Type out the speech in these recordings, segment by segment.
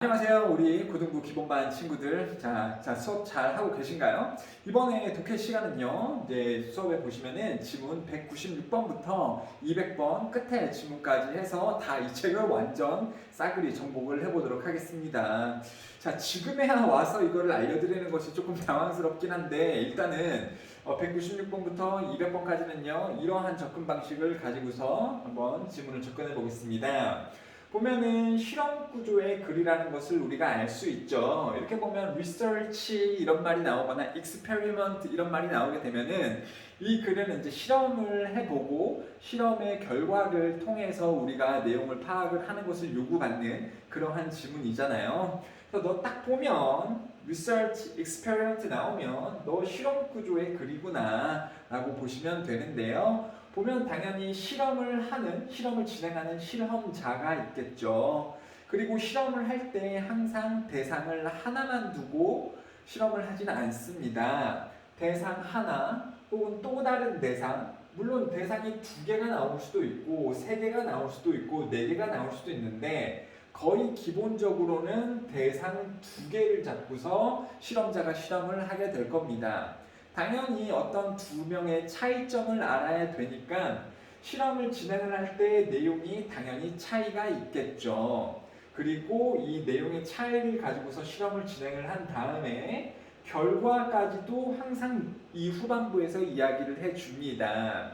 안녕하세요. 우리 고등부 기본반 친구들. 자, 수업 잘 하고 계신가요? 이번에 독해 시간은요, 이제 수업에 보시면은 지문 196번부터 200번 끝에 지문까지 해서 다 이 책을 완전 싸그리 정복을 해보도록 하겠습니다. 자, 지금에야 와서 이거를 알려드리는 것이 조금 당황스럽긴 한데, 일단은 196번부터 200번까지는요, 이러한 접근 방식을 가지고서 한번 지문을 접근해 보겠습니다. 보면은 실험 구조의 글이라는 것을 우리가 알 수 있죠. 이렇게 보면 research 이런 말이 나오거나 experiment 이런 말이 나오게 되면은 이 글은 이제 실험을 해보고 실험의 결과를 통해서 우리가 내용을 파악을 하는 것을 요구받는 그러한 지문이잖아요. 그래서 너 딱 보면 research, experiment 나오면 너 실험 구조의 글이구나 라고 보시면 되는데요. 보면 당연히 실험을 진행하는 실험자가 있겠죠. 그리고 실험을 할 때 항상 대상을 하나만 두고 실험을 하지는 않습니다. 대상 하나 혹은 또 다른 대상, 물론 대상이 2개가 나올 수도 있고 3개가 나올 수도 있고 4개가 나올 수도 있는데 거의 기본적으로는 대상 2개를 잡고서 실험자가 실험을 하게 될 겁니다. 당연히 어떤 2명의 차이점을 알아야 되니까 실험을 진행을 할 때 내용이 당연히 차이가 있겠죠. 그리고 이 내용의 차이를 가지고서 실험을 진행을 한 다음에 결과까지도 항상 이 후반부에서 이야기를 해줍니다.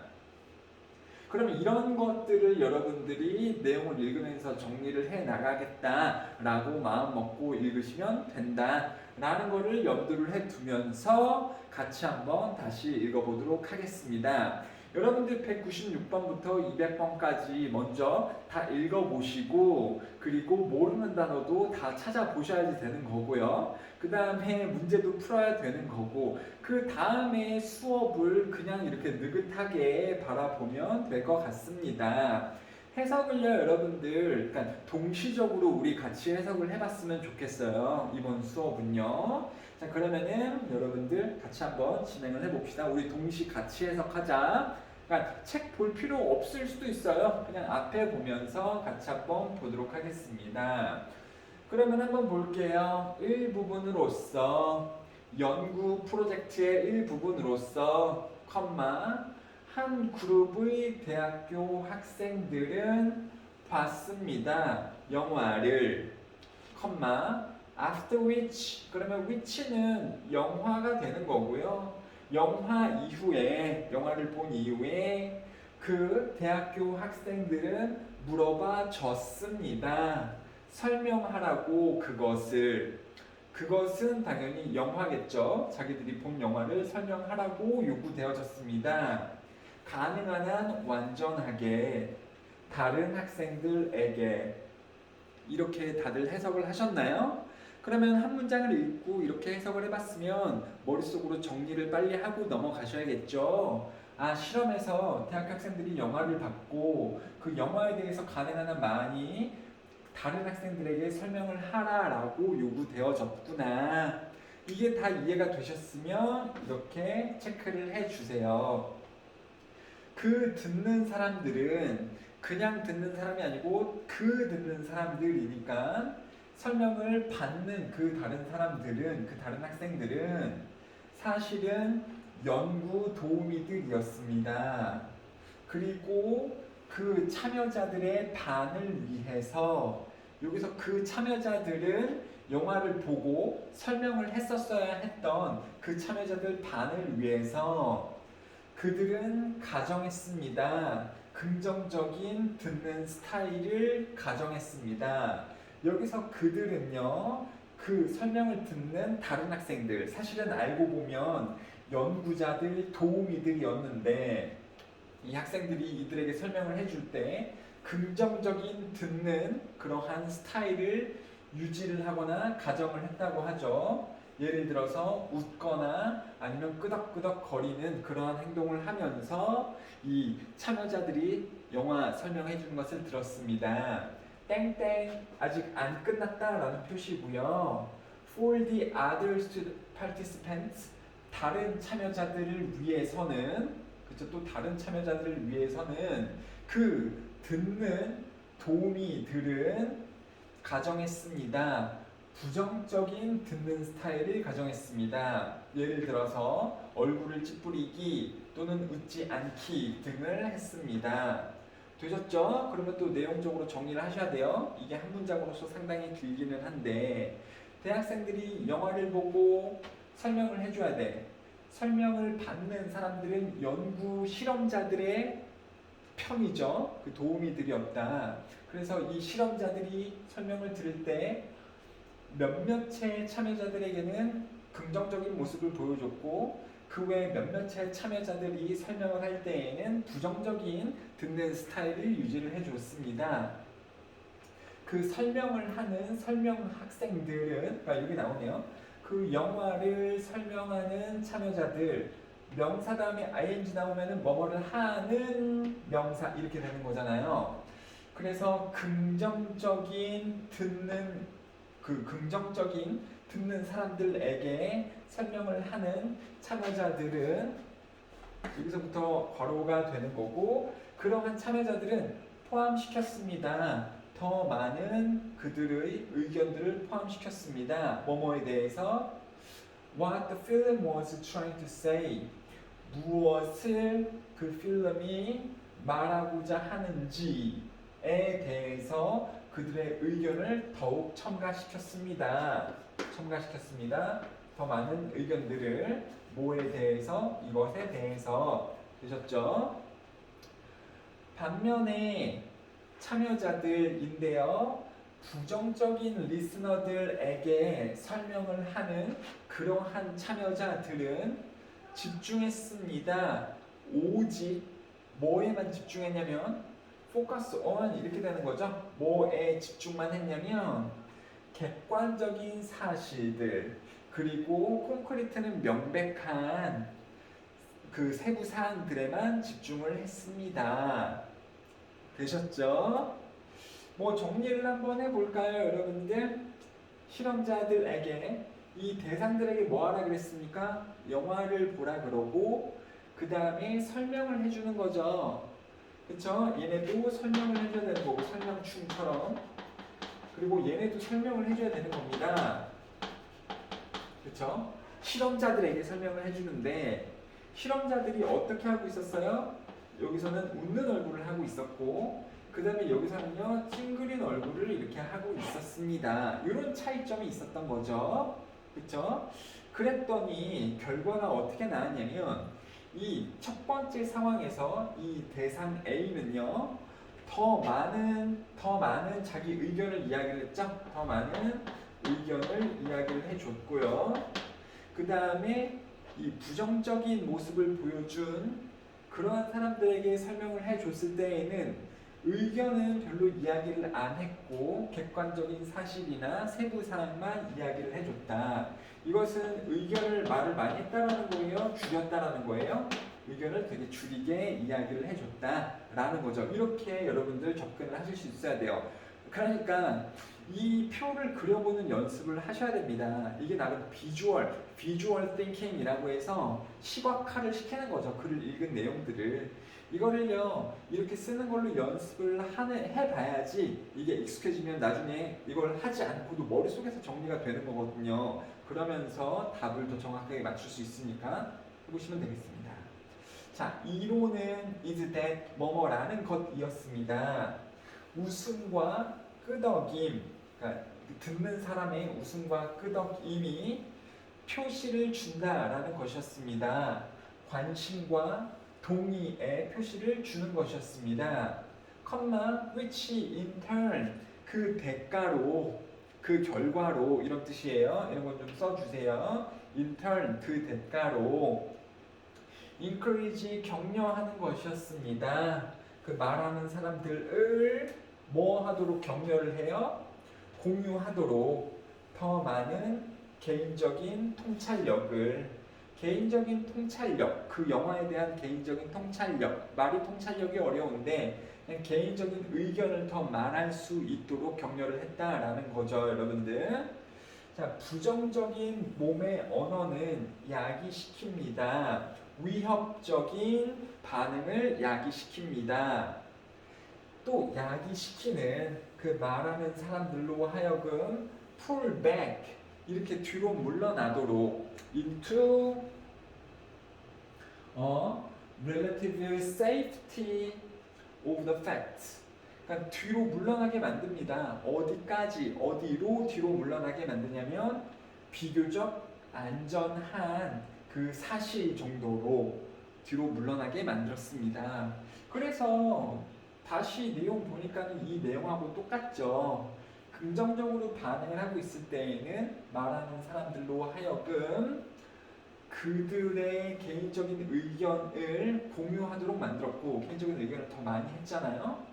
그러면 이런 것들을 여러분들이 내용을 읽으면서 정리를 해 나가겠다라고 마음 먹고 읽으시면 된다라는 거를 염두를 해 두면서 같이 한번 다시 읽어보도록 하겠습니다. 여러분들 196번부터 200번까지 먼저 다 읽어보시고 그리고 모르는 단어도 다 찾아보셔야지 되는 거고요. 그 다음에 문제도 풀어야 되는 거고 그 다음에 수업을 그냥 이렇게 느긋하게 바라보면 될 것 같습니다. 해석을요 여러분들 그러니까 동시적으로 우리 같이 해석을 해봤으면 좋겠어요. 이번 수업은요. 자 그러면은 여러분들 같이 한번 진행을 해봅시다. 우리 동시 같이 해석하자. 그러니까 책 볼 필요 없을 수도 있어요. 그냥 앞에 보면서 같이 한번 보도록 하겠습니다. 그러면 한번 볼게요. 일부분으로서 연구 프로젝트의 일부분으로서 한 그룹의 대학교 학생들은 봤습니다. 영화를 after which 그러면 which는 영화가 되는 거고요. 영화를 본 이후에 그 대학교 학생들은 물어봐 줬습니다. 설명하라고 그것은 당연히 영화겠죠. 자기들이 본 영화를 설명하라고 요구되어졌습니다. 가능한 한 완전하게 다른 학생들에게 이렇게 다들 해석을 하셨나요? 그러면 한 문장을 읽고 이렇게 해석을 해봤으면 머릿속으로 정리를 빨리 하고 넘어가셔야겠죠. 실험에서 대학 학생들이 영화를 봤고 그 영화에 대해서 가능한 한 많이 다른 학생들에게 설명을 하라라고 요구되어졌구나. 이게 다 이해가 되셨으면 이렇게 체크를 해주세요. 그 듣는 사람들은 그냥 듣는 사람이 아니고 그 듣는 사람들이니까 설명을 받는 그 다른 사람들은 그 다른 학생들은 사실은 연구 도우미들이었습니다. 그리고 그 참여자들의 반을 위해서 여기서 그 참여자들은 영화를 보고 설명을 했었어야 했던 그 참여자들 반을 위해서 그들은 가정했습니다. 긍정적인 듣는 스타일을 가정했습니다. 여기서 그들은요, 그 설명을 듣는 다른 학생들, 사실은 알고 보면 연구자들, 도우미들이었는데 이 학생들이 이들에게 설명을 해줄 때 긍정적인 듣는 그러한 스타일을 유지를 하거나 가정을 했다고 하죠. 예를 들어서 웃거나 아니면 끄덕끄덕 거리는 그러한 행동을 하면서 이 참여자들이 영화 설명해 주는 것을 들었습니다. 땡땡 아직 안 끝났다라는 표시고요. For the other participants 다른 참여자들을 위해서는 그쵸 또 다른 참여자들을 위해서는 그 듣는 도우미들은 가정했습니다. 부정적인 듣는 스타일을 가정했습니다. 예를 들어서 얼굴을 찌푸리기 또는 웃지 않기 등을 했습니다. 되셨죠? 그러면 또 내용적으로 정리를 하셔야 돼요. 이게 한 문장으로서 상당히 길기는 한데 대학생들이 영화를 보고 설명을 해줘야 돼. 설명을 받는 사람들은 연구 실험자들의 편이죠. 그 도움이 드렸다. 그래서 이 실험자들이 설명을 들을 때 몇몇의 참여자들에게는 긍정적인 모습을 보여줬고 그 외 몇몇의 참여자들이 설명을 할 때에는 부정적인 듣는 스타일을 유지를 해줬습니다. 그 설명을 하는 설명 학생들은 여기 나오네요. 그 영화를 설명하는 참여자들 명사 다음에 ing 나오면은 뭐뭐를 하는 명사 이렇게 되는 거잖아요. 그래서 긍정적인 듣는 사람들에게 설명을 하는 참여자들은 여기서부터 괄호가 되는 거고 그러한 참여자들은 포함시켰습니다. 더 많은 그들의 의견들을 포함시켰습니다. 뭐뭐에 대해서 What the film was trying to say 무엇을 그 필름이 말하고자 하는지에 대해서 그들의 의견을 더욱 첨가시켰습니다. 더 많은 의견들을 뭐에 대해서 이것에 대해서 되셨죠? 반면에 참여자들인데요. 부정적인 리스너들에게 설명을 하는 그러한 참여자들은 집중했습니다. 오직 뭐에만 집중했냐면 focus on 이렇게 되는 거죠. 뭐에 집중만 했냐면 객관적인 사실들 그리고 콘크리트는 명백한 그 세부 사항들에만 집중을 했습니다. 되셨죠? 뭐 정리를 한번 해볼까요, 여러분들? 실험자들에게 이 대상들에게 뭐 하라 그랬습니까? 영화를 보라 그러고 그 다음에 설명을 해주는 거죠. 그쵸? 얘네도 설명을 해줘야 되는 거고 설명충처럼 그리고 얘네도 설명을 해줘야 되는 겁니다. 그쵸? 실험자들에게 설명을 해주는데 실험자들이 어떻게 하고 있었어요? 여기서는 웃는 얼굴을 하고 있었고 그 다음에 여기서는요 찡그린 얼굴을 이렇게 하고 있었습니다. 이런 차이점이 있었던 거죠. 그쵸? 그랬더니 결과가 어떻게 나왔냐면 이 첫 번째 상황에서 이 대상 A는요 더 많은 자기 의견을 이야기를 했죠. 더 많은 의견을 이야기를 해줬고요. 그 다음에 이 부정적인 모습을 보여준 그러한 사람들에게 설명을 해줬을 때에는 의견은 별로 이야기를 안 했고 객관적인 사실이나 세부 사항만 이야기를 해줬다. 이것은 말을 많이 했다라는 거예요? 줄였다라는 거예요? 의견을 되게 줄이게 이야기를 해줬다라는 거죠. 이렇게 여러분들 접근을 하실 수 있어야 돼요. 그러니까 이 표를 그려보는 연습을 하셔야 됩니다. 이게 나름 비주얼 띵킹이라고 해서 시각화를 시키는 거죠. 글을 읽은 내용들을. 이거를요 이렇게 쓰는 걸로 연습을 해봐야지 이게 익숙해지면 나중에 이걸 하지 않고도 머릿속에서 정리가 되는 거거든요. 그러면서 답을 더 정확하게 맞출 수 있으니까 해보시면 되겠습니다. 자, 이론은 is that 뭐뭐라는 것이었습니다. 웃음과 끄덕임, 그러니까 듣는 사람의 웃음과 끄덕임이 표시를 준다라는 것이었습니다. 관심과 동의의 표시를 주는 것이었습니다. which in turn 그 대가로 그 결과로 이런 뜻이에요. 이런 건 좀 써주세요. in turn 그 대가로 encourage 격려하는 것이었습니다. 그 말하는 사람들을 뭐 하도록 격려를 해요? 공유하도록 더 많은 개인적인 통찰력을 그 영화에 대한 개인적인 통찰력 말이 통찰력이 어려운데 그냥 개인적인 의견을 더 말할 수 있도록 격려를 했다라는 거죠, 여러분들. 자, 부정적인 몸의 언어는 야기시킵니다. 위협적인 반응을 야기시킵니다. 또 야기시키는 그 그 말하는 사람들로 하여금 pull back 이렇게 뒤로 물러나도록 into relative safety of the facts. 그러니까 뒤로 물러나게 만듭니다. 어디까지, 어디로 뒤로 물러나게 만드냐면 비교적 안전한 그 사실 정도로 뒤로 물러나게 만들었습니다. 그래서 다시 내용 보니까는 이 내용하고 똑같죠. 긍정적으로 반응을 하고 있을 때에는 말하는 사람들로 하여금 그들의 개인적인 의견을 공유하도록 만들었고, 개인적인 의견을 더 많이 했잖아요.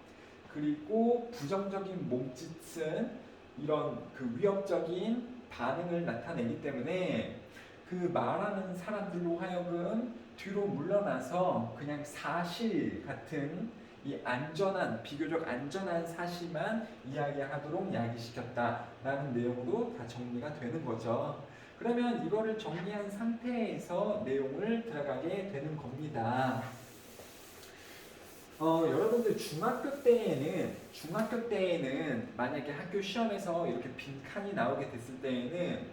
그리고 부정적인 몸짓은 이런 그 위협적인 반응을 나타내기 때문에 그 말하는 사람들로 하여금 뒤로 물러나서 그냥 사실 같은 이 안전한, 비교적 안전한 사실만 이야기하도록 이야기시켰다라는 내용으로 다 정리가 되는 거죠. 그러면 이거를 정리한 상태에서 내용을 들어가게 되는 겁니다. 여러분들 중학교 때에는 만약에 학교 시험에서 이렇게 빈칸이 나오게 됐을 때에는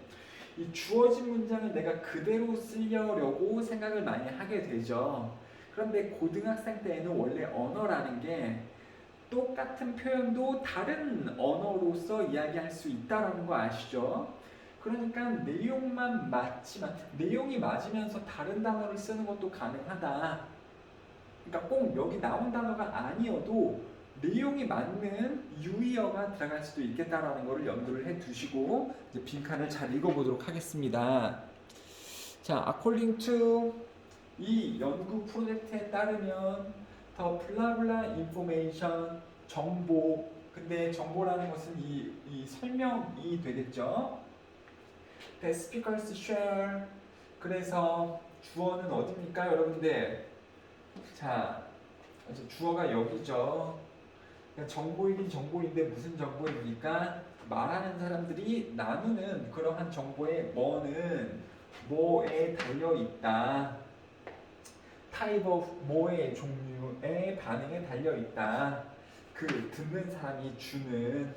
이 주어진 문장을 내가 그대로 쓰려고 생각을 많이 하게 되죠. 그런데 고등학생 때에는 원래 언어라는 게 똑같은 표현도 다른 언어로서 이야기할 수 있다는 거 아시죠? 그러니까 내용만 맞지만, 내용이 맞으면서 다른 단어를 쓰는 것도 가능하다. 그러니까 꼭 여기 나온 단어가 아니어도 내용이 맞는 유의어가 들어갈 수도 있겠다라는 것을 염두를 해 두시고 이제 빈칸을 잘 읽어보도록 하겠습니다. 자, according to 이 연구 프로젝트에 따르면 더 블라블라 인포메이션 정보, 근데 정보라는 것은 이 설명이 되겠죠. The speakers share. 그래서 주어는 어디입니까, 여러분들? 자, 주어가 여기죠. 정보이긴 정보인데 무슨 정보입니까? 말하는 사람들이 나누는 그러한 정보의 뭐에 달려 있다. type of 뭐의 종류의 반응에 달려 있다. 그 듣는 사람이 주는,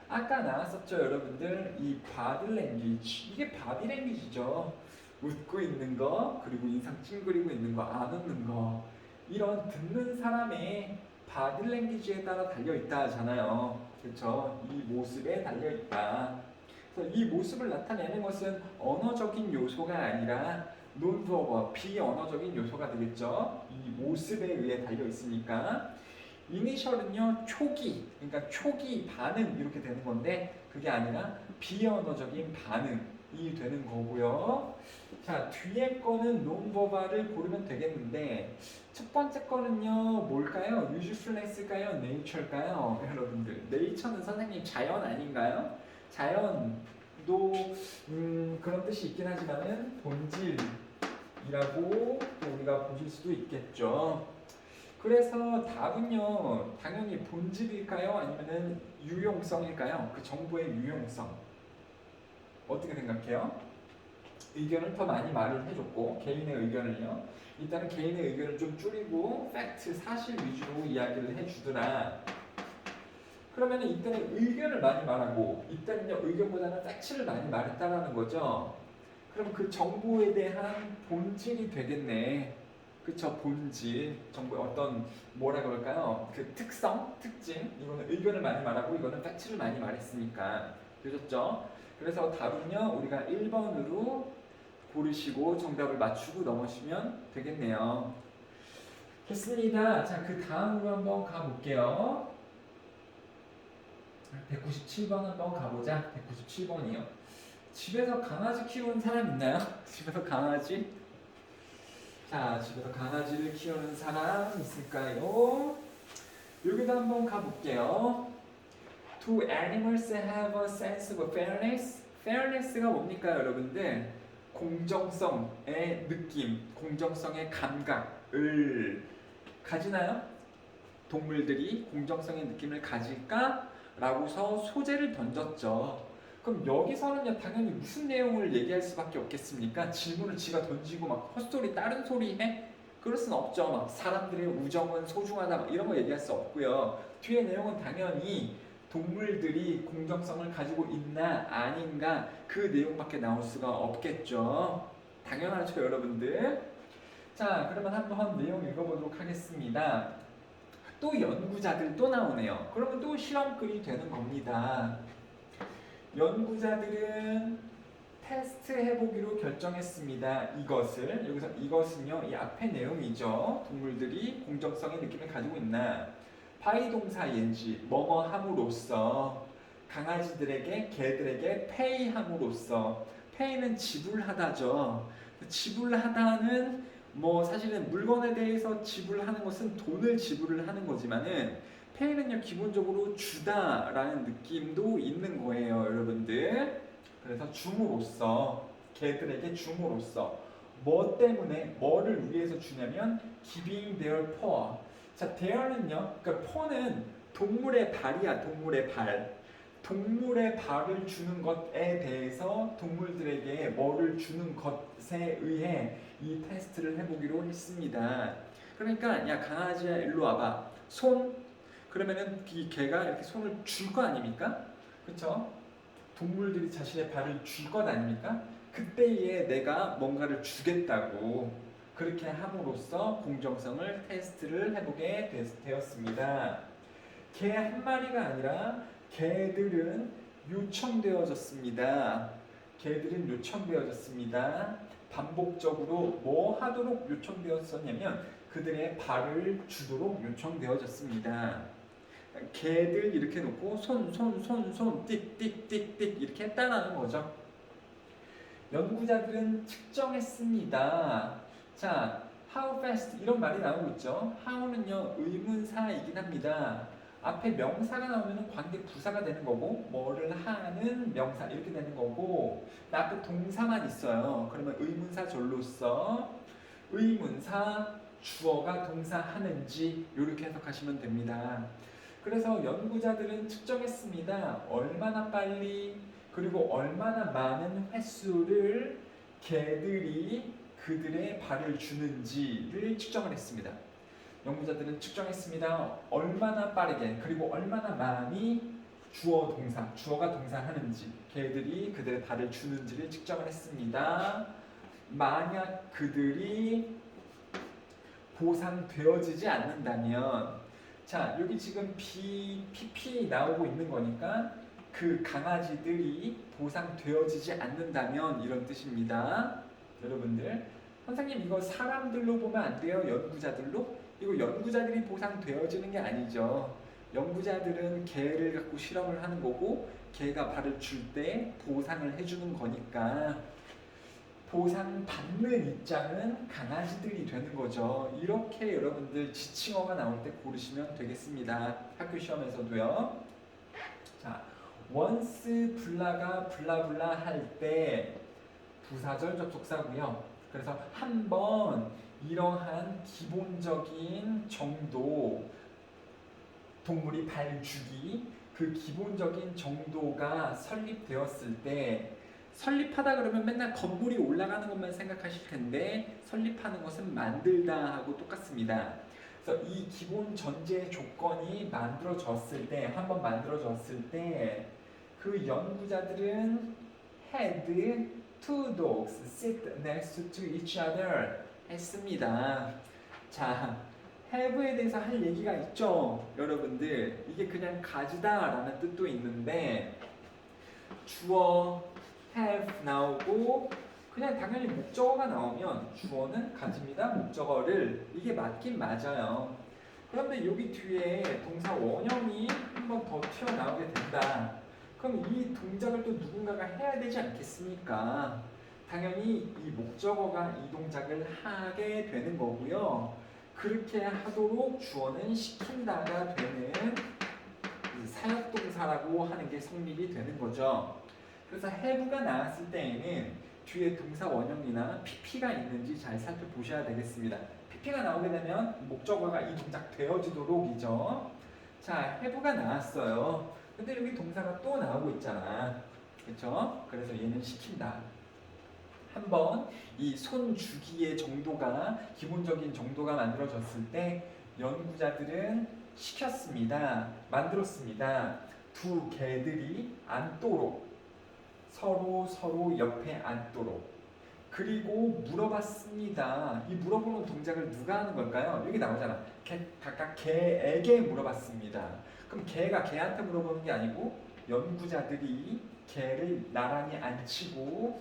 아까 나왔었죠, 여러분들. 이 body language, 이게 body language죠. 웃고 있는 거, 그리고 인상 찡그리고 있는 거, 안 웃는 거, 이런 듣는 사람의 body language에 따라 달려 있다 하잖아요. 그렇죠? 이 모습에 달려 있다. 그래서 이 모습을 나타내는 것은 언어적인 요소가 아니라 논버벌, 비언어적인 요소가 되겠죠. 이 모습에 의해 달려 있으니까. 이니셜은요, 초기, 그러니까 초기 반응 이렇게 되는 건데 그게 아니라 비언어적인 반응이 되는 거고요. 자, 뒤에 거는 논버발을 고르면 되겠는데 첫 번째 거는요, 뭘까요? usefulness일까요? nature일까요? 여러분들, nature는 선생님 자연 아닌가요? 자연도 그런 뜻이 있긴 하지만은 본질이라고 또 우리가 보실 수도 있겠죠. 그래서 답은요, 당연히 본질일까요? 아니면은 유용성일까요? 그 정보의 유용성. 어떻게 생각해요? 의견을 더 많이 말을 해줬고, 개인의 의견을요. 일단은 개인의 의견을 좀 줄이고 팩트, 사실 위주로 이야기를 해주더라. 그러면은 이때는 의견을 많이 말하고, 이때는요 의견보다는 팩트를 많이 말했다라는 거죠. 그럼 그 정보에 대한 본질이 되겠네. 그쵸, 본질, 정보의 어떤 뭐라 그럴까요? 그 특성, 특징. 이거는 의견을 많이 말하고 이거는 팩트를 많이 말했으니까. 되셨죠? 그래서 답은요, 우리가 1번으로 고르시고 정답을 맞추고 넘으시면 되겠네요. 됐습니다. 자, 그 다음으로 한번 가볼게요. 197번 한번 가보자. 197번이요. 집에서 강아지 키우는 사람 있나요? 집에서 강아지? 자, 집에서 강아지를 키우는 사람 있을까요? 여기도 한번 가볼게요. Do animals have a sense of fairness? fairness가 뭡니까, 여러분들? 공정성의 느낌, 공정성의 감각을 가지나요? 동물들이 공정성의 느낌을 가질까? 라고서 소재를 던졌죠. 그럼 여기서는요, 당연히 무슨 내용을 얘기할 수밖에 없겠습니까? 질문을 지가 던지고 막 헛소리, 다른 소리 해? 그럴 순 없죠. 막 사람들의 우정은 소중하다, 막 이런 거 얘기할 수 없고요. 뒤에 내용은 당연히 동물들이 공정성을 가지고 있나 아닌가 그 내용밖에 나올 수가 없겠죠. 당연하죠, 여러분들. 자, 그러면 한번 내용 읽어보도록 하겠습니다. 또 연구자들 또 나오네요. 그러면 또 실험글이 되는 겁니다. 연구자들은 테스트 해보기로 결정했습니다. 이것을 여기서 이것은요 이 앞의 내용이죠. 동물들이 공정성의 느낌을 가지고 있나 바이 동사 인지 뭐뭐 함으로써 강아지들에게 개들에게 페이함으로써 페이는 지불하다죠. 지불하다는 뭐 사실은 물건에 대해서 지불하는 것은 돈을 지불을 하는 거지만은 페이는요 기본적으로 주다라는 느낌도 있는 거예요, 여러분들. 그래서 줌으로써 개들에게 줌으로써 뭐 때문에 뭐를 위해서 주냐면 giving their paw. 자, their는요, 그러니까 paw는 동물의 발이야, 동물의 발. 동물의 발을 주는 것에 대해서 동물들에게 뭐를 주는 것에 의해 이 테스트를 해보기로 했습니다. 그러니까 야 강아지야 일로 와봐. 손. 그러면은 이 개가 이렇게 손을 줄 거 아닙니까? 그렇죠? 동물들이 자신의 발을 줄 것 아닙니까? 그때에 내가 뭔가를 주겠다고 그렇게 함으로써 공정성을 테스트를 해보게 되었습니다. 개 한 마리가 아니라 개들은 요청되어졌습니다. 개들은 요청되어졌습니다. 반복적으로 뭐 하도록 요청되었었냐면 그들의 발을 주도록 요청되어졌습니다. 개들 이렇게 놓고 손 띡띡띡띡 이렇게 했다라는 거죠. 연구자들은 측정했습니다. 자, how fast 이런 말이 나오고 있죠. how는요 의문사이긴 합니다. 앞에 명사가 나오면 관계 부사가 되는 거고 뭐를 하는 명사 이렇게 되는 거고 앞에 동사만 있어요. 그러면 의문사 절로써 의문사 주어가 동사 하는지 이렇게 해석하시면 됩니다. 그래서 연구자들은 측정했습니다. 얼마나 빨리 그리고 얼마나 많은 횟수를 개들이 그들의 발을 주는지를 측정을 했습니다. 연구자들은 측정했습니다. 얼마나 빠르게 그리고 얼마나 많이 주어가 동사하는지 개들이 그들의 발을 주는지를 측정을 했습니다. 만약 그들이 보상되어지지 않는다면 자 여기 지금 PP 나오고 있는 거니까 그 강아지들이 보상되어지지 않는다면 이런 뜻입니다. 여러분들 선생님 이거 사람들로 보면 안 돼요? 연구자들로? 이거 연구자들이 보상되어지는 게 아니죠. 연구자들은 개를 갖고 실험을 하는 거고 개가 발을 줄 때 보상을 해주는 거니까 보상받는 입장은 강아지들이 되는 거죠. 이렇게 여러분들 지칭어가 나올 때 고르시면 되겠습니다. 학교 시험에서도요. 자, once 블라가 블라블라 할 때 부사절 접속사고요. 그래서 한번 이러한 기본적인 정도 동물이 발 주기 그 기본적인 정도가 설립되었을 때 설립하다 그러면 맨날 건물이 올라가는 것만 생각하실 텐데 설립하는 것은 만들다 하고 똑같습니다. 그래서 이 기본 전제 조건이 만들어졌을 때 한번 만들어졌을 때 그 연구자들은 had two dogs sit next to each other 했습니다. 자, have에 대해서 할 얘기가 있죠. 여러분들 이게 그냥 가지다 라는 뜻도 있는데 주어 have 나오고 그냥 당연히 목적어가 나오면 주어는 가집니다. 목적어를 이게 맞긴 맞아요. 그런데 여기 뒤에 동사 원형이 한번 더 튀어나오게 된다. 그럼 이 동작을 또 누군가가 해야 되지 않겠습니까? 당연히 이 목적어가 이 동작을 하게 되는 거고요. 그렇게 하도록 주어는 시킨다가 되는 사역동사라고 하는 게 성립이 되는 거죠. 그래서 have가 나왔을 때에는 뒤에 동사 원형이나 pp가 있는지 잘 살펴보셔야 되겠습니다. pp가 나오게 되면 목적어가 이 동작 되어지도록이죠. 자, have가 나왔어요. 근데 여기 동사가 또 나오고 있잖아. 그렇죠? 그래서 얘는 시킨다. 한번 이 손 주기의 정도가 기본적인 정도가 만들어졌을 때 연구자들은 시켰습니다. 만들었습니다. 두 개들이 앉도록 서로 옆에 앉도록 그리고 물어봤습니다. 이 물어보는 동작을 누가 하는 걸까요? 여기 나오잖아. 각각 개에게 물어봤습니다. 그럼 개가 개한테 물어보는 게 아니고 연구자들이 개를 나란히 앉히고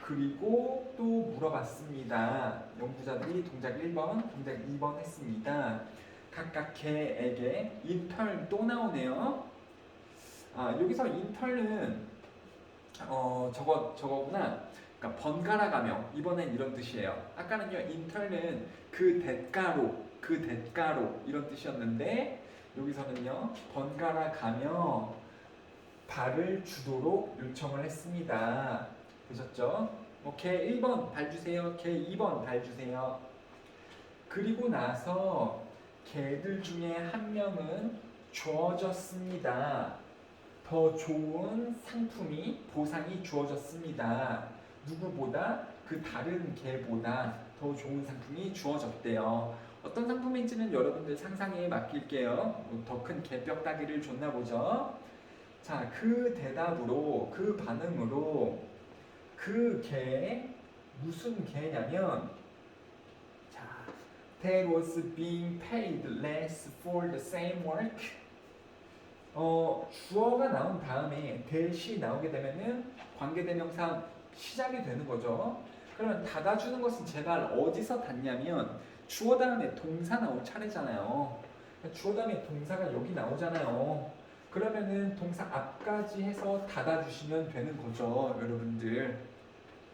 그리고 또 물어봤습니다. 연구자들이 동작 1번, 동작 2번 했습니다. 각각 개에게 인턴 또 나오네요. 여기서 인턴은 저거구나. 그러니까 번갈아 가며 이번엔 이런 뜻이에요. 아까는요 인턴은 그 대가로 이런 뜻이었는데 여기서는요 번갈아 가며 발을 주도록 요청을 했습니다. 되셨죠? 개 1번 발 주세요. 개 2번 발 주세요. 그리고 나서 개들 중에 한 명은 주어졌습니다. 더 좋은 상품이 보상이 주어졌습니다. 누구보다 그 다른 개보다 더 좋은 상품이 주어졌대요. 어떤 상품인지는 여러분들 상상에 맡길게요. 더 큰 개뼈다귀를 줬나 보죠. 자, 그 대답으로 그 반응으로 그 개 무슨 개냐면 자, That was being paid less for the same work. 주어가 나온 다음에 대시 나오게 되면은 관계대명사 시작이 되는 거죠. 그러면 닫아주는 것은 제발 어디서 닫냐면 주어 다음에 동사 나올 차례잖아요. 주어 다음에 동사가 여기 나오잖아요. 그러면은 동사 앞까지 해서 닫아주시면 되는 거죠, 여러분들.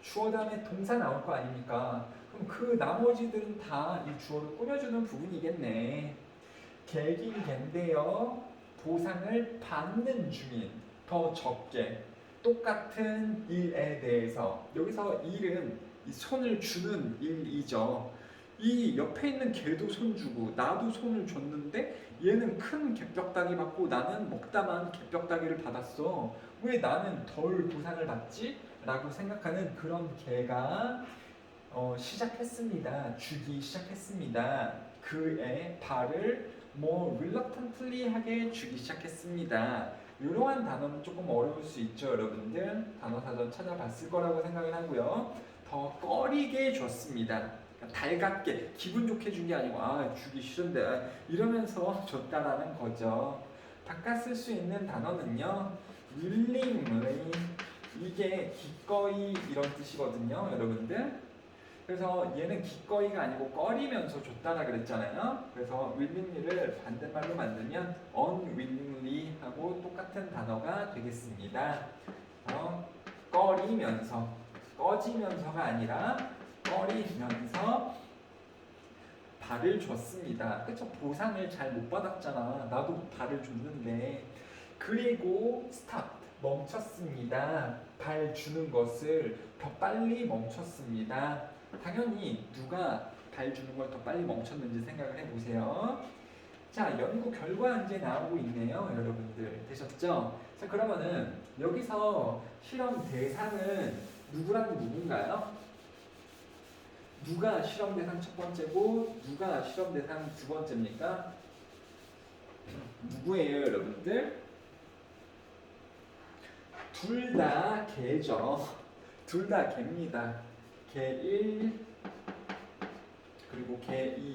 주어 다음에 동사 나올 거 아닙니까? 그럼 그 나머지들은 다 이 주어를 꾸며주는 부분이겠네. 개긴 갠데요. 보상을 받는 중인 더 적게 똑같은 일에 대해서 여기서 일은 이 손을 주는 일이죠. 이 옆에 있는 개도 손 주고 나도 손을 줬는데 얘는 큰 개뼈다귀 받고 나는 먹다만 개뼈다귀를 받았어. 왜 나는 덜 보상을 받지? 라고 생각하는 그런 개가 시작했습니다. 주기 시작했습니다. 그의 발을 reluctantly하게 주기 시작했습니다. 이러한 단어는 조금 어려울 수 있죠, 여러분들. 단어사전 찾아봤을 거라고 생각을 하고요. 더 꺼리게 줬습니다. 그러니까 달갑게 기분 좋게 준 게 아니고 주기 싫은데 이러면서 줬다라는 거죠. 바깥 쓸 수 있는 단어는요, willingly 이게 기꺼이 이런 뜻이거든요, 여러분들. 그래서 얘는 기꺼이가 아니고 꺼리면서 줬다라 그랬잖아요. 그래서 willingly를 반대말로 만들면 unwillingly 하고 똑같은 단어가 되겠습니다. 꺼리면서, 꺼지면서가 아니라 꺼리면서 발을 줬습니다. 그쵸? 보상을 잘 못 받았잖아. 나도 발을 줬는데. 그리고 stop, 멈췄습니다. 발 주는 것을 더 빨리 멈췄습니다. 당연히 누가 발 주는 걸 더 빨리 멈췄는지 생각을 해보세요. 자, 연구 결과 이제 나오고 있네요, 여러분들. 되셨죠? 자, 그러면은 여기서 실험 대상은 누구랑 누군가요? 누가 실험 대상 첫 번째고 누가 실험 대상 두 번째입니까? 누구예요, 여러분들? 둘 다 개죠. 둘 다 개입니다. 개 1 그리고 개 2.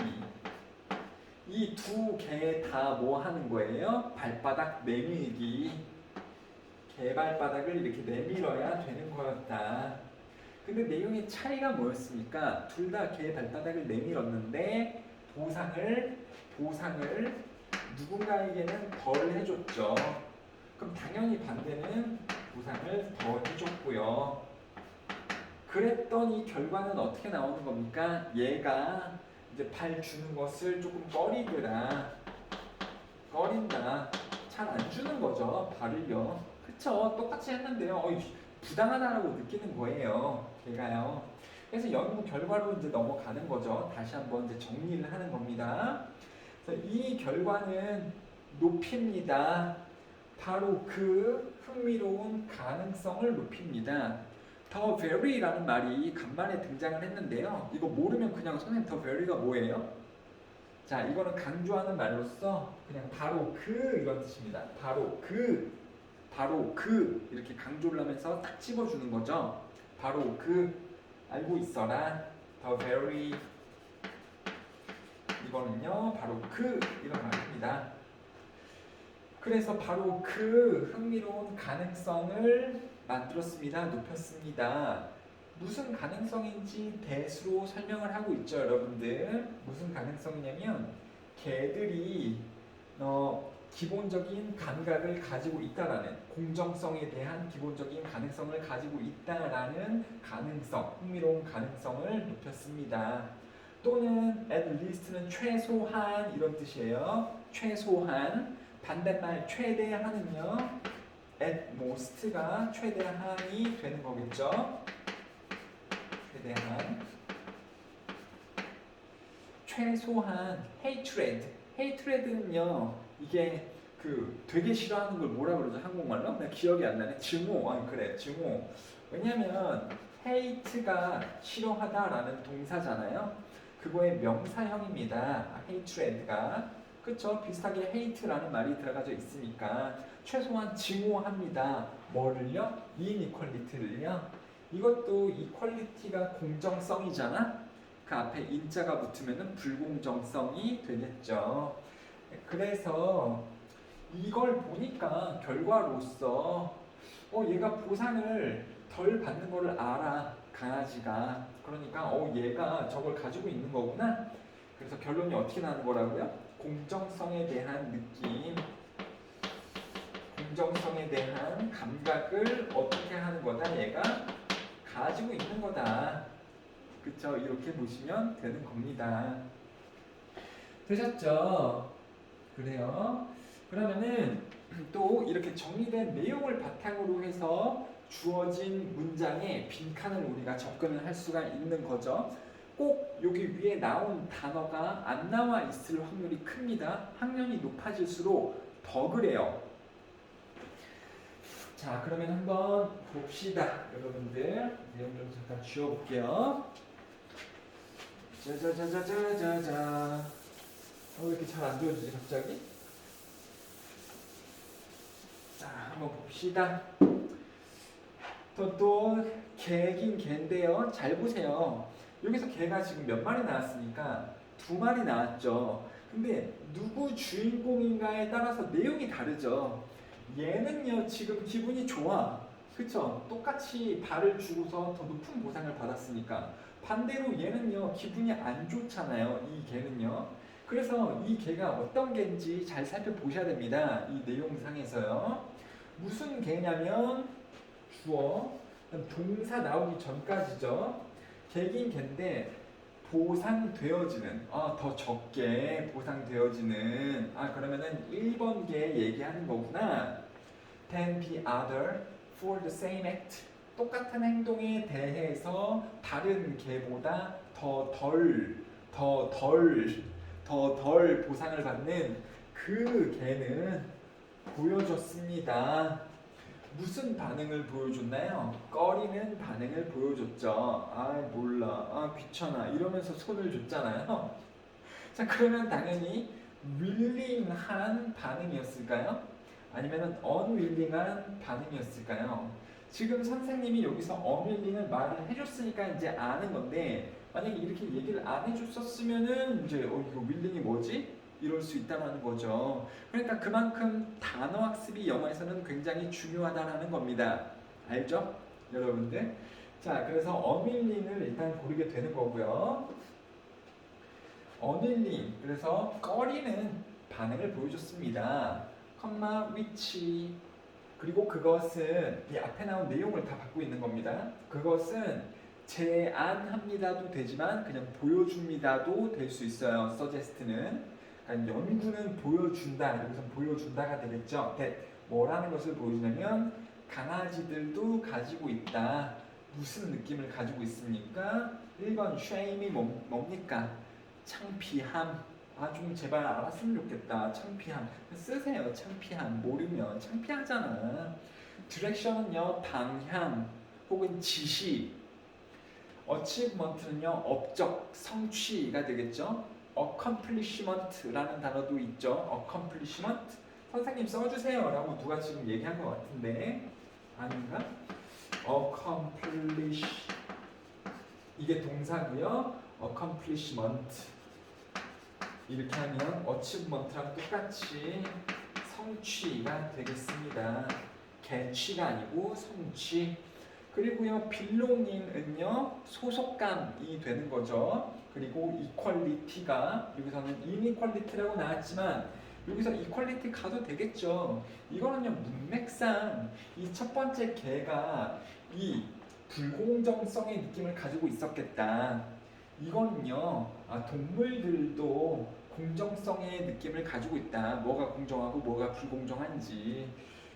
이 두 개 다 뭐 하는 거예요? 발바닥 내밀기. 개 발바닥을 이렇게 내밀어야 되는 거였다. 근데 내용의 차이가 뭐였습니까? 둘 다 개 발바닥을 내밀었는데 보상을 누군가에게는 덜 해줬죠. 그럼 당연히 반대는 보상을 더 해줬고요. 그랬더니 결과는 어떻게 나오는 겁니까? 얘가 이제 발 주는 것을 조금 꺼린다. 잘 안 주는 거죠, 발을요. 그쵸? 똑같이 했는데요. 부당하다라고 느끼는 거예요, 걔가요. 그래서 연구 결과로 이제 넘어가는 거죠. 다시 한번 이제 정리를 하는 겁니다. 그래서 이 결과는 높입니다. 바로 그 흥미로운 가능성을 높입니다. 더 very라는 말이 간만에 등장을 했는데요. 이거 모르면 그냥 선생님 더 very가 뭐예요? 자, 이거는 강조하는 말로써 그냥 바로 그 이런 뜻입니다. 바로 그 바로 그 이렇게 강조를 하면서 딱 집어주는 거죠. 바로 그 알고 있어라. the very 이거는요 바로 그 이런 말입니다. 그래서 바로 그 흥미로운 가능성을 만들었습니다. 높였습니다. 무슨 가능성인지 대수로 설명을 하고 있죠, 여러분들. 무슨 가능성이냐면 개들이 기본적인 감각을 가지고 있다라는 공정성에 대한 기본적인 가능성을 가지고 있다라는 가능성, 흥미로운 가능성을 높였습니다. 또는 at least는 최소한 이런 뜻이에요. 최소한. 반대말 최대한은요 at most가 최대한이 되는 거겠죠. 최대한. 최소한 hatred는요 이게 그 되게 싫어하는 걸 뭐라 그러죠 한국말로? 나 기억이 안 나네. 증오. 그래 증오. 왜냐면 hate가 싫어하다라는 동사잖아요. 그거의 명사형입니다. hatred가. 그쵸? 비슷하게 hate라는 말이 들어가져 있으니까 최소한 증오합니다. 뭐를요? inequality를요. 이것도 equality가 공정성이잖아. 그 앞에 인자가 붙으면 불공정성이 되겠죠. 그래서 이걸 보니까 결과로서 얘가 보상을 덜 받는 거를 알아. 강아지가. 그러니까 얘가 저걸 가지고 있는 거구나. 그래서 결론이 어떻게 나는 거라고요? 공정성에 대한 느낌, 공정성에 대한 감각을 어떻게 하는 거다? 얘가 가지고 있는 거다. 그쵸? 이렇게 보시면 되는 겁니다. 되셨죠? 그래요. 그러면은 또 이렇게 정리된 내용을 바탕으로 해서 주어진 문장에 빈칸을 우리가 접근을 할 수가 있는 거죠. 꼭 여기 위에 나온 단어가 안 나와 있을 확률이 큽니다. 학년이 높아질수록 더 그래요. 자, 그러면 한번 봅시다. 여러분들 내용 좀 잠깐 지워볼게요. 짜자자자자자자. 왜 이렇게 잘 안 지워지지 갑자기? 자, 한번 봅시다. 또 개긴 개인데요. 잘 보세요. 여기서 개가 지금 몇 마리 나왔으니까 2마리 나왔죠. 근데 누구 주인공인가에 따라서 내용이 다르죠. 얘는요 지금 기분이 좋아. 그쵸? 똑같이 발을 주고서 더 높은 보상을 받았으니까. 반대로 얘는요 기분이 안 좋잖아요. 이 개는요. 그래서 이 개가 어떤 개인지 잘 살펴보셔야 됩니다. 이 내용상에서요. 무슨 개냐면 주어, 동사 나오기 전까지죠. 개긴 개인데 보상되어지는 더 적게 보상되어지는 그러면은 1번 개 얘기하는 거구나. than the other for the same act. 똑같은 행동에 대해서 다른 개보다 더 덜 보상을 받는 그 개는 보여줬습니다. 무슨 반응을 보여줬나요? 꺼리는 반응을 보여줬죠. 몰라, 귀찮아 이러면서 손을 줬잖아요. 자, 그러면 당연히 willing한 반응이었을까요? 아니면 unwilling한 반응이었을까요? 지금 선생님이 여기서 unwilling을 말을 해줬으니까 이제 아는 건데, 만약에 이렇게 얘기를 안 해줬었으면은 이제 이거 willing이 뭐지? 이럴 수 있다는 거죠. 그러니까 그만큼 단어 학습이 영어에서는 굉장히 중요하다는 겁니다. 알죠? 여러분들? 자, 그래서 unwilling을 일단 고르게 되는 거고요. unwilling, 그래서 꺼리는 반응을 보여줬습니다. which, 그리고 그것은 이 앞에 나온 내용을 다 받고 있는 겁니다. 그것은 제안합니다도 되지만 그냥 보여줍니다도 될 수 있어요. suggest는. 그러니까 연구는 보여준다. 여기서 보여준다가 되겠죠. 뭐라는 것을 보여주냐면 강아지들도 가지고 있다. 무슨 느낌을 가지고 있습니까? 1번 shame이 뭡니까? 창피함. 좀 제발 알았으면 좋겠다. 창피함. 쓰세요. 창피함. 모르면 창피하잖아. 디렉션은요 방향 혹은 지시. achievement는요 업적, 성취가 되겠죠. accomplishment라는 단어도 있죠. accomplishment, 선생님 써주세요 라고 누가 지금 얘기한 것 같은데 아닌가? accomplish 이게 동사고요. accomplishment 이렇게 하면 achievement랑 똑같이 성취가 되겠습니다. 개취가 아니고 성취. 그리고요 belonging은요 소속감이 되는 거죠. 그리고 equality가 여기서는 inequality라고 나왔지만 여기서 equality 가도 되겠죠. 이거는요 문맥상 이 첫 번째 개가 이 불공정성의 느낌을 가지고 있었겠다. 이거는요 동물들도 공정성의 느낌을 가지고 있다. 뭐가 공정하고 뭐가 불공정한지.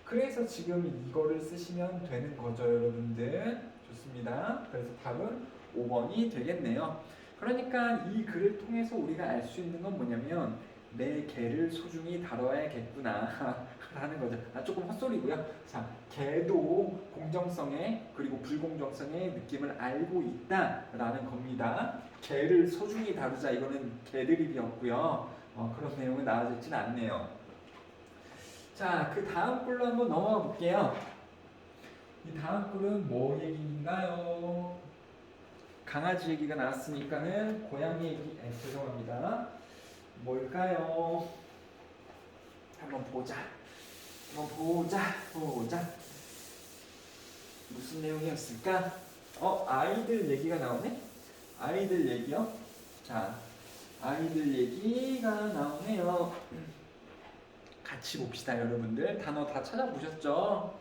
그래서 지금 이거를 쓰시면 되는 거죠, 여러분들. 좋습니다. 그래서 답은 5번이 되겠네요. 그러니까 이 글을 통해서 우리가 알 수 있는 건 뭐냐면 내 개를 소중히 다뤄야겠구나 라는 거죠. 조금 헛소리고요. 자, 개도 공정성의 그리고 불공정성의 느낌을 알고 있다라는 겁니다. 개를 소중히 다루자 이거는 개드립이었고요. 그런 내용은 나와있지는 않네요. 자, 그 다음 글로 한번 넘어가 볼게요. 이 다음 글은 뭐 얘기인가요? 강아지 얘기가 나왔으니까는 고양이 얘기, 죄송합니다. 뭘까요? 한번 보자. 무슨 내용이었을까? 아이들 얘기가 나오네? 아이들 얘기요? 자, 아이들 얘기가 나오네요. 같이 봅시다, 여러분들. 단어 다 찾아보셨죠?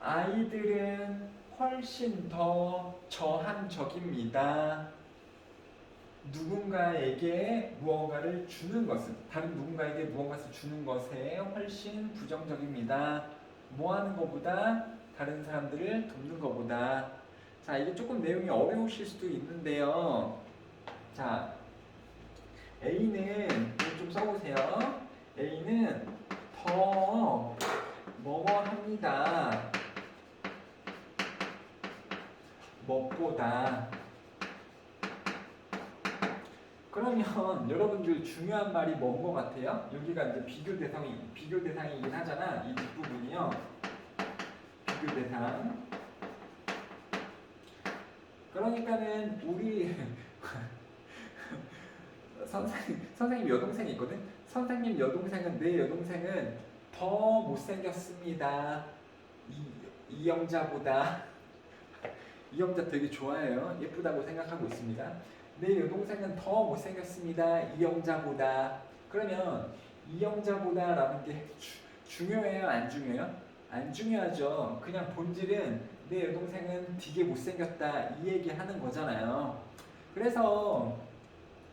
아이들은 훨씬 더 저항적입니다. 누군가에게 무언가를 주는 것은, 다른 누군가에게 무언가를 주는 것에 훨씬 부정적입니다. 뭐 하는 것보다 다른 사람들을 돕는 것보다. 자, 이게 조금 내용이 어려우실 수도 있는데요. 자, A는 좀 써보세요. A는 더 뭐뭐 합니다. 무엇보다. 그러면 여러분들 중요한 말이 뭔 것 같아요? 여기가 이제 비교 대상이긴 하잖아. 이 뒷부분이요. 비교 대상. 그러니까는 우리 선생님 여동생이 있거든. 선생님 여동생은 내 여동생은 더 못생겼습니다. 이영자보다. 이영자 되게 좋아해요. 예쁘다고 생각하고 있습니다. 내 여동생은 더 못생겼습니다. 이영자보다. 그러면 이영자보다라는 게 중요해요? 안 중요해요? 안 중요하죠. 그냥 본질은 내 여동생은 되게 못생겼다 이 얘기 하는 거잖아요. 그래서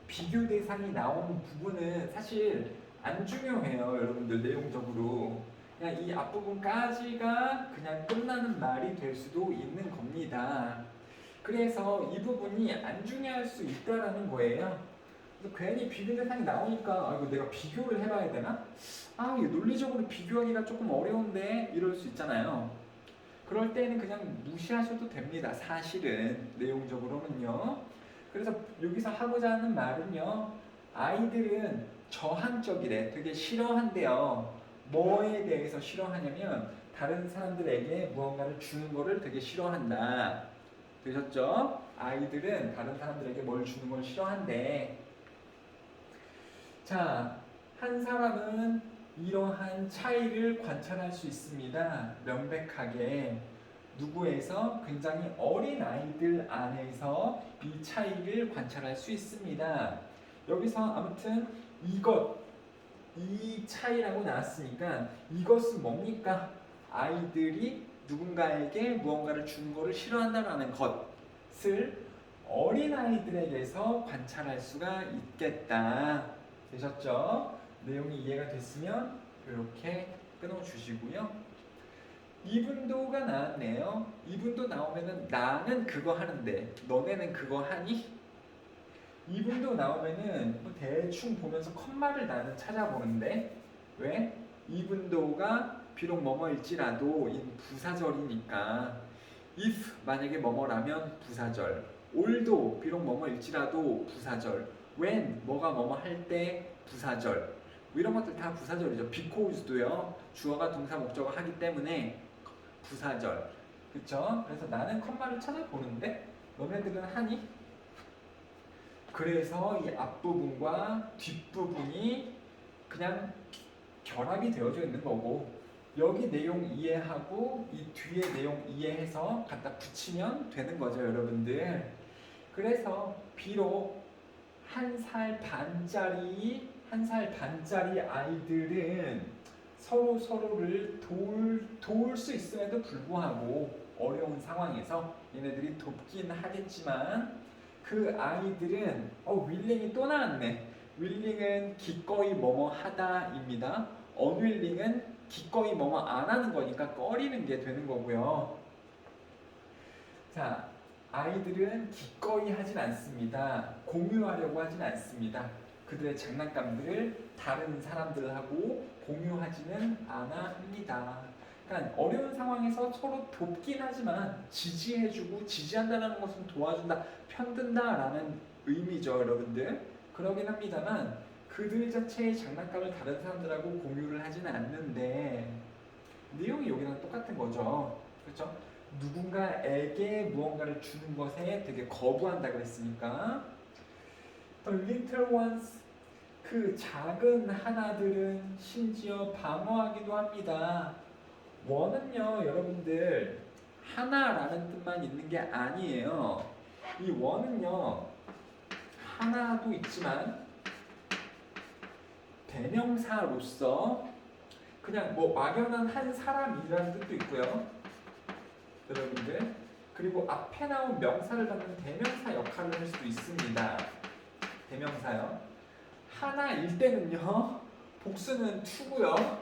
비교 대상이 나오는 부분은 사실 안 중요해요, 여러분들. 내용적으로 그냥 이 앞부분까지가 그냥 끝나는 말이 될 수도 있는 겁니다. 그래서 이 부분이 안 중요할 수 있다라는 거예요. 그래서 괜히 비교 대상이 나오니까 이거 내가 비교를 해봐야 되나? 이게 논리적으로 비교하기가 조금 어려운데 이럴 수 있잖아요. 그럴 때는 그냥 무시하셔도 됩니다. 사실은 내용적으로는요. 그래서 여기서 하고자 하는 말은요, 아이들은 저항적이래. 되게 싫어한대요. 뭐에 대해서 싫어하냐면 다른 사람들에게 무언가를 주는 거를 되게 싫어한다. 되셨죠? 아이들은 다른 사람들에게 뭘 주는 걸 싫어한대. 자, 한 사람은 이러한 차이를 관찰할 수 있습니다. 명백하게. 누구에서? 굉장히 어린 아이들 안에서 이 차이를 관찰할 수 있습니다. 여기서 아무튼 이 차이라고 나왔으니까 이것은 뭡니까? 아이들이 누군가에게 무언가를 주는 것을 싫어한다는 것을 어린아이들에게서 관찰할 수가 있겠다. 되셨죠? 내용이 이해가 됐으면 이렇게 끊어주시고요. 이분도가 나왔네요. 이분도 나오면은 나는 그거 하는데 너네는 그거 하니? 이분도 나오면은 대충 보면서 컴마를 나는 찾아보는데 왜? 이분도가 비록 뭐뭐일지라도 이 부사절이니까 if 만약에 뭐뭐라면 부사절, all도 비록 뭐뭐일지라도 부사절, when 뭐가 뭐뭐 할 때 부사절, 뭐 이런 것들 다 부사절이죠. because도요. 주어가 동사 목적어 하기 때문에 부사절. 그쵸? 그래서 나는 컴마를 찾아보는데 너네들은 하니? 그래서 이 앞부분과 뒷부분이 그냥 결합이 되어져 있는 거고 여기 내용 이해하고 이 뒤에 내용 이해해서 갖다 붙이면 되는 거죠, 여러분들. 그래서 비록 한 살 반짜리 아이들은 서로를 도울 수 있음에도 불구하고 어려운 상황에서 얘네들이 돕긴 하겠지만 그 아이들은 willing이 또 나왔네. willing은 기꺼이 뭐뭐 하다입니다. unwilling은 기꺼이 뭐뭐 안 하는 거니까 꺼리는 게 되는 거고요. 자, 아이들은 기꺼이 하진 않습니다. 공유하려고 하진 않습니다. 그들의 장난감들을 다른 사람들하고 공유하지는 않아 합니다. 그러니까 어려운 상황에서 서로 돕긴 하지만 지지해주고 지지한다는 것은 도와준다, 편든다라는 의미죠, 여러분들. 그러긴 합니다만 그들 자체의 장난감을 다른 사람들하고 공유를 하지는 않는데 내용이 여기랑 똑같은 거죠. 그렇죠? 누군가에게 무언가를 주는 것에 되게 거부한다 그랬으니까 The little ones, 그 작은 하나들은 심지어 방어하기도 합니다. 원은요, 여러분들 하나라는 뜻만 있는 게 아니에요. 이 원은요, 하나도 있지만 대명사로서 그냥 뭐 막연한 한 사람이라는 뜻도 있고요, 여러분들. 그리고 앞에 나온 명사를 갖는 대명사 역할을 할 수도 있습니다. 대명사요. 하나일 때는요, 복수는 to고요,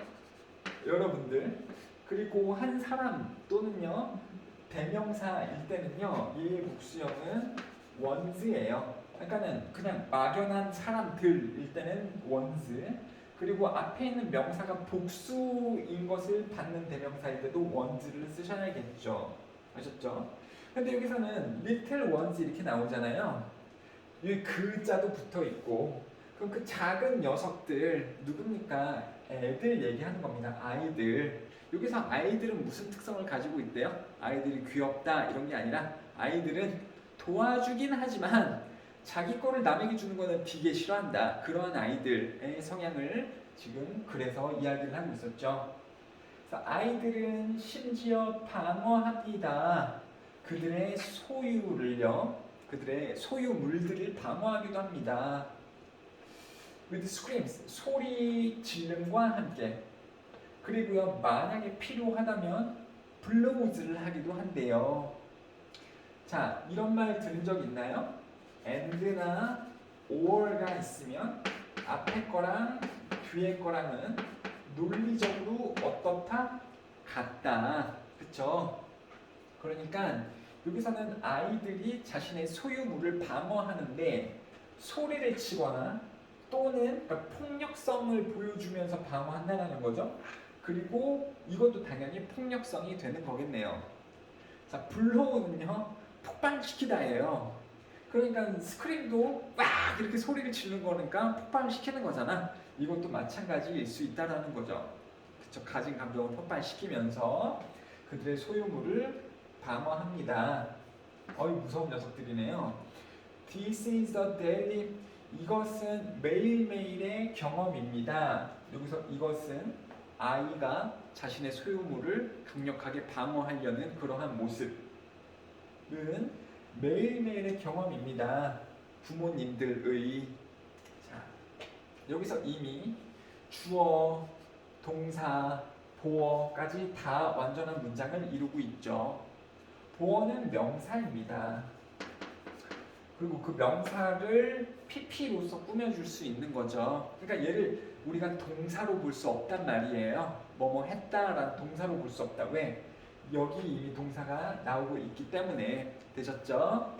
여러분들. 그리고 한 사람 또는요, 대명사일 때는요, 얘의 복수형은 ones예요. 그러니까는 그냥 막연한 사람들일 때는 ones. 그리고 앞에 있는 명사가 복수인 것을 받는 대명사일 때도 ones를 쓰셔야겠죠. 아셨죠? 근데 여기서는 little ones 이렇게 나오잖아요. 여기 그자도 붙어 있고, 그럼 그 작은 녀석들 누굽니까? 애들 얘기하는 겁니다. 아이들. 여기서 아이들은 무슨 특성을 가지고 있대요? 아이들이 귀엽다 이런 게 아니라 아이들은 도와주긴 하지만 자기 거를 남에게 주는 거는 되게 싫어한다. 그러한 아이들의 성향을 지금 그래서 이야기를 하고 있었죠. 그래서 아이들은 심지어 방어합니다. 그들의 소유를요, 그들의 소유물들을 방어하기도 합니다. with screams, 소리 지름과 함께. 그리고요, 만약에 필요하다면 블로우즈를 하기도 한대요. 자, 이런 말 들은 적 있나요? and나 or가 있으면 앞에 거랑 뒤에 거랑은 논리적으로 어떻다? 같다. 그쵸? 그러니까 여기서는 아이들이 자신의 소유물을 방어하는데 소리를 치거나 또는 그러니까 폭력성을 보여주면서 방어한다는 거죠. 그리고 이것도 당연히 폭력성이 되는 거겠네요. 자, 블로우는요, 폭발시키다예요. 그러니까 스크림도 막 이렇게 소리를 지르는 거니까 폭발시키는 거잖아. 이것도 마찬가지일 수 있다라는 거죠. 그쵸? 가진 감정을 폭발시키면서 그들의 소유물을 방어합니다. 어이, 무서운 녀석들이네요. This is the daily, 이것은 매일매일의 경험입니다. 여기서 이것은 아이가 자신의 소유물을 강력하게 방어하려는 그러한 모습은 매일매일의 경험입니다. 부모님들의. 자, 여기서 이미 주어, 동사, 보어까지 다 완전한 문장을 이루고 있죠. 보어는 명사입니다. 그리고 그 명사를 PP로서 꾸며줄 수 있는 거죠. 그러니까 얘를 우리가 동사로 볼 수 없단 말이에요. 뭐뭐 했다라는 동사로 볼 수 없다. 왜? 여기 이미 동사가 나오고 있기 때문에. 되셨죠?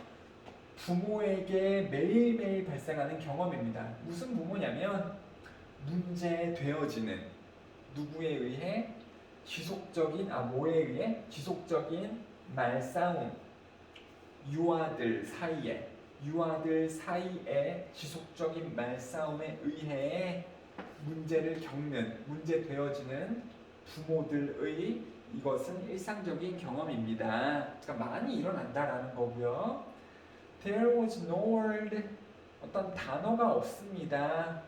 부모에게 매일매일 발생하는 경험입니다. 무슨 부모냐면 문제되어지는, 누구에 의해? 뭐에 의해? 지속적인 말싸움, 유아들 사이에 지속적인 말싸움에 의해 문제를 겪는, 문제 되어지는 부모들의 이것은 일상적인 경험입니다. 그러니까 많이 일어난다라는 거고요. There was no word, 어떤 단어가 없습니다.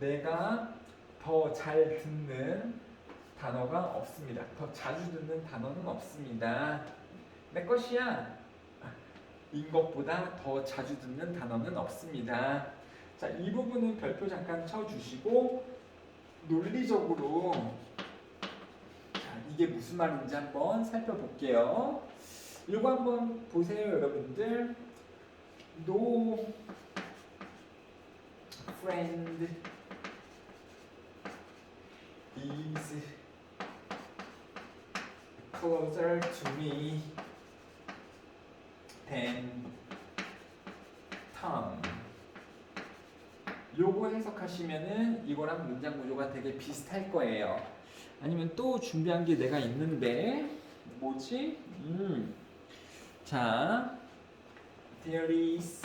내가 더 잘 듣는 단어가 없습니다. 더 자주 듣는 단어는 없습니다. 내 것이야. 인 것보다 더 자주 듣는 단어는 없습니다. 자, 이 부분은 별표 잠깐 쳐주시고 논리적으로 자, 이게 무슨 말인지 한번 살펴볼게요. 이거 한번 보세요, 여러분들. No friend is closer to me than Tom. 요거 해석하시면은 이거랑 문장 구조가 되게 비슷할 거예요. 아니면 또 준비한 게 내가 있는데 뭐지? 자, there is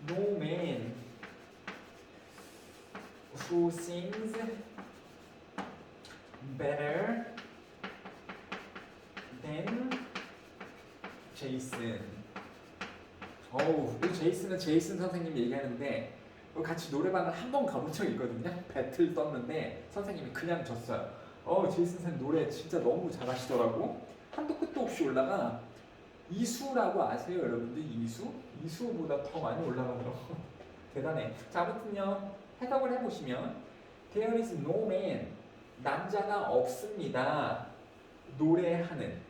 no man who sings better than Jason. 이 제이슨은 제이슨 선생님이 얘기하는데 같이 노래방을 한 번 가본 적이 있거든요. 배틀 떴는데 선생님이 그냥 졌어요. 제이슨 선생님 노래 진짜 너무 잘하시더라고. 한도 끝도 없이 올라가. 이수라고 아세요, 여러분들? 이수보다 더 많이 올라가더라고. 대단해. 자, 아무튼요, 해석을 해보시면 There is no man, 남자가 없습니다. 노래하는,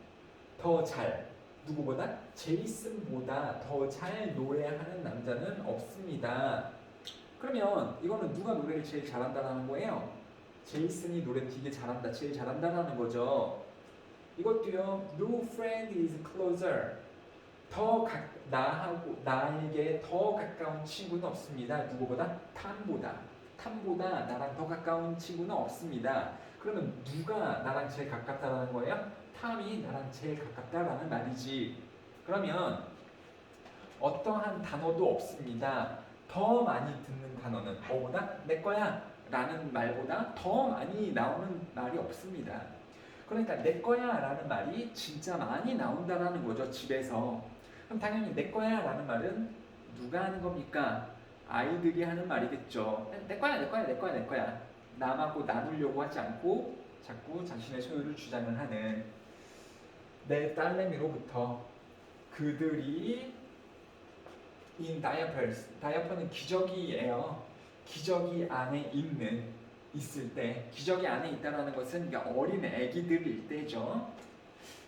더 잘, 누구보다? 제이슨보다 더 잘 노래하는 남자는 없습니다. 그러면 이거는 누가 노래를 제일 잘한다라는 거예요? 제이슨이 노래 되게 잘한다, 제일 잘한다라는 거죠. 이것도요, no friend is closer. 나에게 더 가까운 친구는 없습니다. 누구보다? 탐보다 나랑 더 가까운 친구는 없습니다. 그러면 누가 나랑 제일 가깝다라는 거예요? 탐이 나랑 제일 가깝다라는 말이지. 그러면 어떠한 단어도 없습니다. 더 많이 듣는 단어는 뭐보다? 내 거야 라는 말보다 더 많이 나오는 말이 없습니다. 그러니까 내 거야 라는 말이 진짜 많이 나온다라는 거죠, 집에서. 그럼 당연히 내 거야 라는 말은 누가 하는 겁니까? 아이들이 하는 말이겠죠. 내 거야. 남하고 나누려고 하지 않고 자꾸 자신의 소유를 주장을 하는 내 딸내미로부터 그들이 in diapers, 다이어퍼는 기저귀예요. 기저귀 안에 있을 때, 기저귀 안에 있다라는 것은 어린 아기들일 때죠.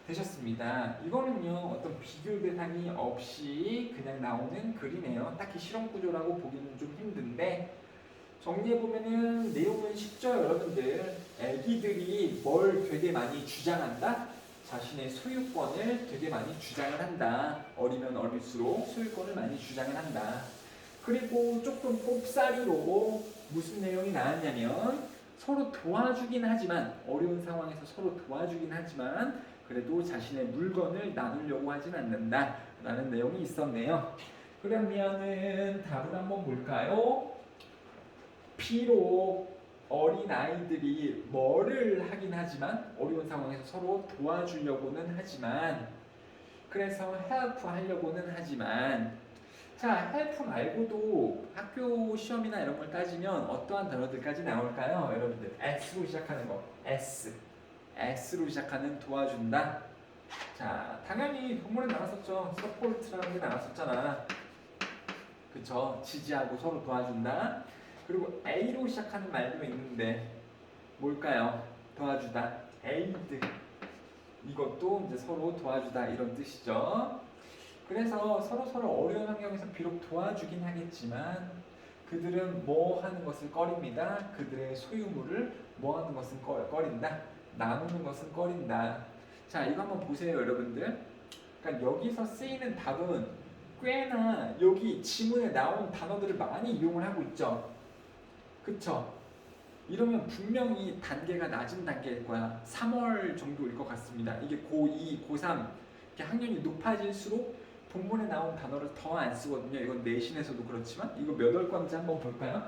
되셨습니다. 이거는요, 어떤 비교 대상이 없이 그냥 나오는 글이네요. 딱히 실험 구조라고 보기는 좀 힘든데, 정리해보면은 내용은 쉽죠, 여러분들. 아기들이 뭘 되게 많이 주장한다? 자신의 소유권을 되게 많이 주장을 한다. 어리면 어릴수록 소유권을 많이 주장을 한다. 그리고 조금 꼽사리로 무슨 내용이 나왔냐면 서로 도와주긴 하지만, 어려운 상황에서 서로 도와주긴 하지만 그래도 자신의 물건을 나누려고 하진 않는다 라는 내용이 있었네요. 그러면은 답을 한번 볼까요? 비록 어린아이들이 뭐를 하긴 하지만, 어려운 상황에서 서로 도와주려고는 하지만, 그래서 헬프 하려고는 하지만, 자, 헬프 말고도 학교 시험이나 이런 걸 따지면 어떠한 단어들까지 나올까요? 여러분들, S로 시작하는 거, S로 시작하는 도와준다. 자, 당연히 본문에 나왔었죠. 서포트라는 게 나왔었잖아. 그쵸? 지지하고 서로 도와준다. 그리고 A로 시작하는 말도 있는데 뭘까요? 도와주다. aid. 이것도 이제 서로 도와주다 이런 뜻이죠. 그래서 서로 어려운 환경에서 비록 도와주긴 하겠지만 그들은 뭐 하는 것을 꺼립니다. 그들의 소유물을 뭐 하는 것은 꺼린다. 나누는 것은 꺼린다. 자, 이거 한번 보세요, 여러분들. 그러니까 여기서 쓰이는 답은 꽤나 여기 지문에 나온 단어들을 많이 이용을 하고 있죠. 그쵸? 이러면 분명히 단계가 낮은 단계일 거야. 3월 정도일 것 같습니다. 이게 고2, 고3 이렇게 학년이 높아질수록 본문에 나온 단어를 더 안 쓰거든요. 이건 내신에서도 그렇지만 이거 몇 월 건지 한번 볼까요?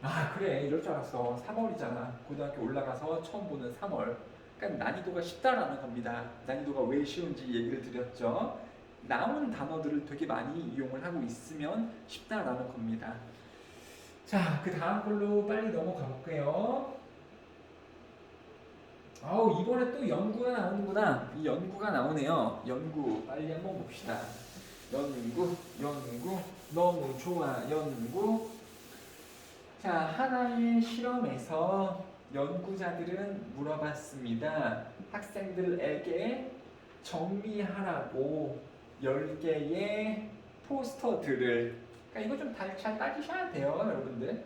아 그래 이럴 줄 알았어. 3월이잖아. 고등학교 올라가서 처음 보는 3월. 그러니까 난이도가 쉽다라는 겁니다. 난이도가 왜 쉬운지 얘기를 드렸죠. 나온 단어들을 되게 많이 이용을 하고 있으면 쉽다라는 겁니다. 자, 그 다음 걸로 빨리 넘어가 볼게요. 아우 이번에 또 연구가 나오는구나. 이 연구가 나오네요. 연구 빨리 한번 봅시다. 연구 너무 좋아. 연구. 자, 하나의 실험에서 연구자들은 물어봤습니다. 학생들에게 정리하라고 10개의 포스터들을. 그러니까 이거 좀 잘 따지셔야 돼요, 여러분들.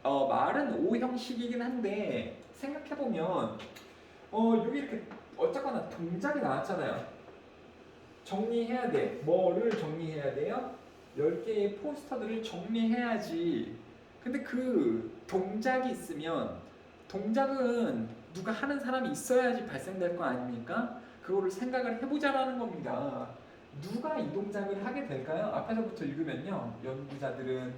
말은 O 형식이긴 한데 생각해보면 여기 이렇게 어쨌거나 동작이 나왔잖아요. 정리해야 돼. 뭐를 정리해야 돼요? 10개의 포스터들을 정리해야지. 근데 그 동작이 있으면 동작은 누가 하는 사람이 있어야지 발생될 거 아닙니까? 그거를 생각을 해보자라는 겁니다. 누가 이 동작을 하게 될까요? 앞에서부터 읽으면요. 연구자들은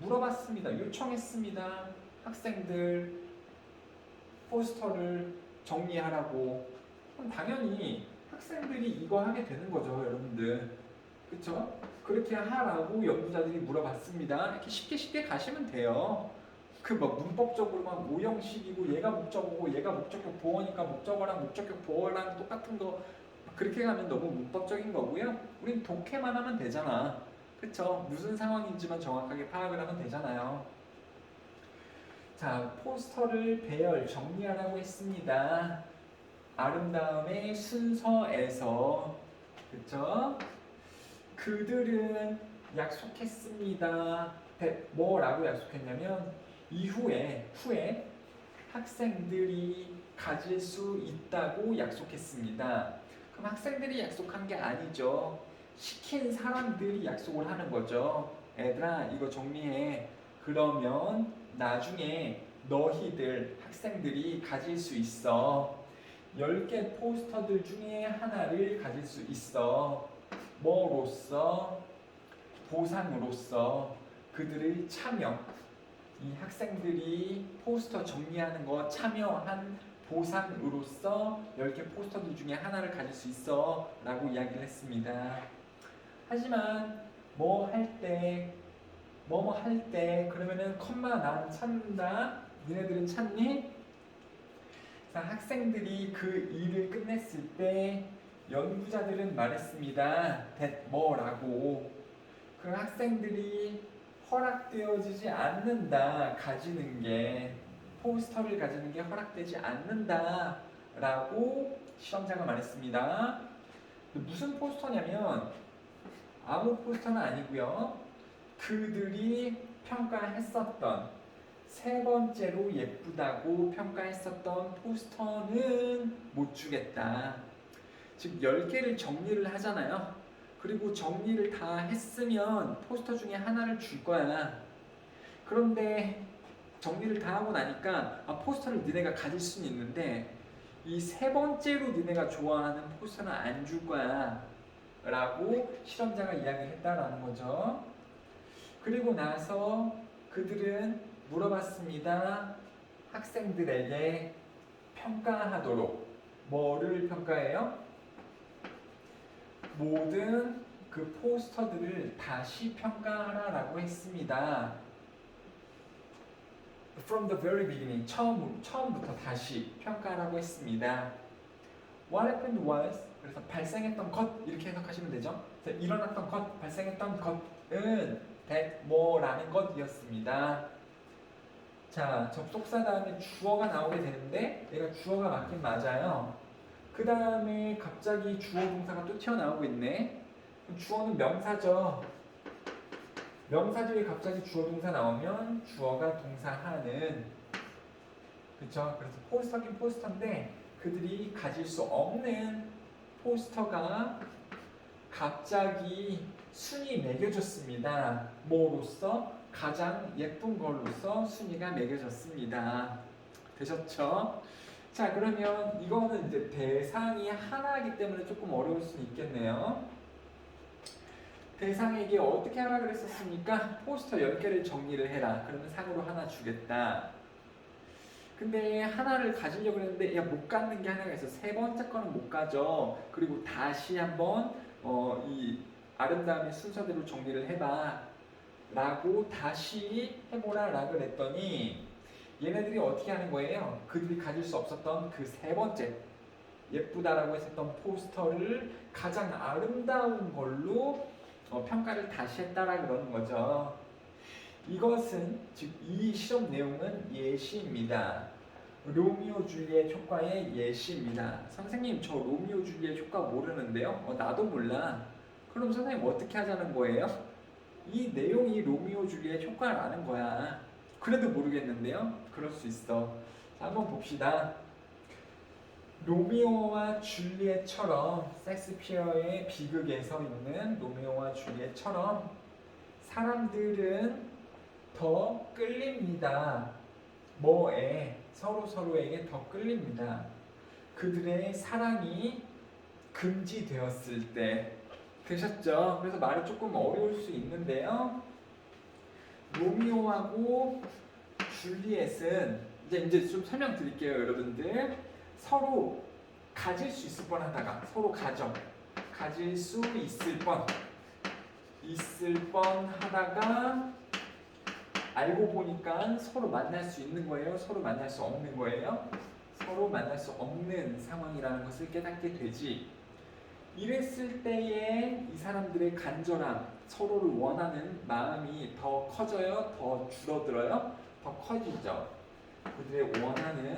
물어봤습니다. 요청했습니다. 학생들 포스터를 정리하라고. 그럼 당연히 학생들이 이거 하게 되는 거죠, 여러분들. 그쵸? 그렇게 하라고 연구자들이 물어봤습니다. 이렇게 쉽게 가시면 돼요. 그 뭐 문법적으로만 오형식이고 얘가 목적어고 얘가 목적격 보어니까 목적어랑 목적격 보어랑 똑같은 거 그렇게 가면 너무 문법적인 거고요. 우린 독해만 하면 되잖아. 그쵸? 무슨 상황인지만 정확하게 파악을 하면 되잖아요. 자, 포스터를 배열 정리하라고 했습니다. 아름다움의 순서에서 그쵸? 그들은 약속했습니다. 뭐라고 약속했냐면 후에 학생들이 가질 수 있다고 약속했습니다. 그럼 학생들이 약속한 게 아니죠. 시킨 사람들이 약속을 하는 거죠. 애들아 이거 정리해. 그러면 나중에 너희들 학생들이 가질 수 있어. 10개 포스터들 중에 하나를 가질 수 있어. 뭐로써? 보상으로서 그들의 참여. 이 학생들이 포스터 정리하는 거 참여한 보상으로서 10개 포스터들 중에 하나를 가질 수 있어 라고 이야기를 했습니다. 하지만 뭐 할 때 그러면은 컴마 난 찾는다. 니네들은 찾니? 자, 학생들이 그 일을 끝냈을 때 연구자들은 말했습니다. 뭐라고. 그 학생들이 허락되어지지 않는다. 가지는 게 포스터를 가지는 게 허락되지 않는다 라고 실험자가 말했습니다. 무슨 포스터냐면 아무 포스터는 아니고요. 그들이 평가했었던 세 번째로 예쁘다고 평가했었던 포스터는 못 주겠다. 즉 10개를 정리를 하잖아요. 그리고 정리를 다 했으면 포스터 중에 하나를 줄 거야. 그런데 정리를 다 하고 나니까 포스터를 니네가 가질 수는 있는데 이 세 번째로 니네가 좋아하는 포스터는 안 줄 거야 라고 실험자가 이야기를 했다라는 거죠. 그리고 나서 그들은 물어봤습니다. 학생들에게 평가하도록. 뭐를 평가해요? 모든 그 포스터들을 다시 평가하라라고 했습니다. From the very beginning, 처음부터 다시 평가하라고 했습니다. What happened was, 그래서 발생했던 것 이렇게 해석하시면 되죠. 일어났던 것, 발생했던 것은 that 뭐라는 것이었습니다. 자, 접속사 다음에 주어가 나오게 되는데 얘가 주어가 맞긴 맞아요. 그 다음에 갑자기 주어 동사가 또 튀어나오고 있네. 주어는 명사죠. 명사 뒤에 갑자기 주어 동사 나오면 주어가 동사하는. 그쵸? 그래서 포스터긴 포스터인데 그들이 가질 수 없는 포스터가 갑자기 순위 매겨졌습니다. 뭐로서? 가장 예쁜 걸로서 순위가 매겨졌습니다. 되셨죠? 자, 그러면 이거는 이제 대상이 하나이기 때문에 조금 어려울 수 있겠네요. 대상에게 어떻게 하라 그랬었습니까? 포스터 10개를 정리를 해라. 그러면 상으로 하나 주겠다. 근데 하나를 가지려고 했는데 야, 못 갖는 게 하나가 있어. 세 번째 거는 못 가져. 그리고 다시 한번 이 아름다움의 순서대로 정리를 해봐 라고 다시 해보라 라고 그랬더니 얘네들이 어떻게 하는 거예요? 그들이 가질 수 없었던 그 세 번째 예쁘다라고 했었던 포스터를 가장 아름다운 걸로 평가를 다시 했다라 그러는 거죠. 이것은 즉 이 실험 내용은 예시입니다. 로미오 줄리엣 효과의 예시입니다. 선생님 저 로미오 줄리엣 효과 모르는데요? 나도 몰라. 그럼 선생님 어떻게 하자는 거예요? 이 내용이 로미오 줄리엣 효과라는 거야. 그래도 모르겠는데요? 그럴 수 있어. 자, 한번 봅시다. 로미오와 줄리엣처럼 섹스피어의 비극에서 있는 로미오와 줄리엣처럼 사람들은 더 끌립니다. 뭐에? 서로에게 더 끌립니다. 그들의 사랑이 금지되었을 때. 되셨죠? 그래서 말이 조금 어려울 수 있는데요. 로미오하고 줄리엣은 이제 좀 설명드릴게요, 여러분들. 서로 가질 수 있을 뻔하다가 서로 가질 수 있을 뻔하다가 알고 보니까 서로 만날 수 있는 거예요, 서로 만날 수 없는 거예요. 서로 만날 수 없는 상황이라는 것을 깨닫게 되지. 이랬을 때에 이 사람들의 간절함, 서로를 원하는 마음이 더 커져요, 더 줄어들어요? 더 커지죠. 그들의 원하는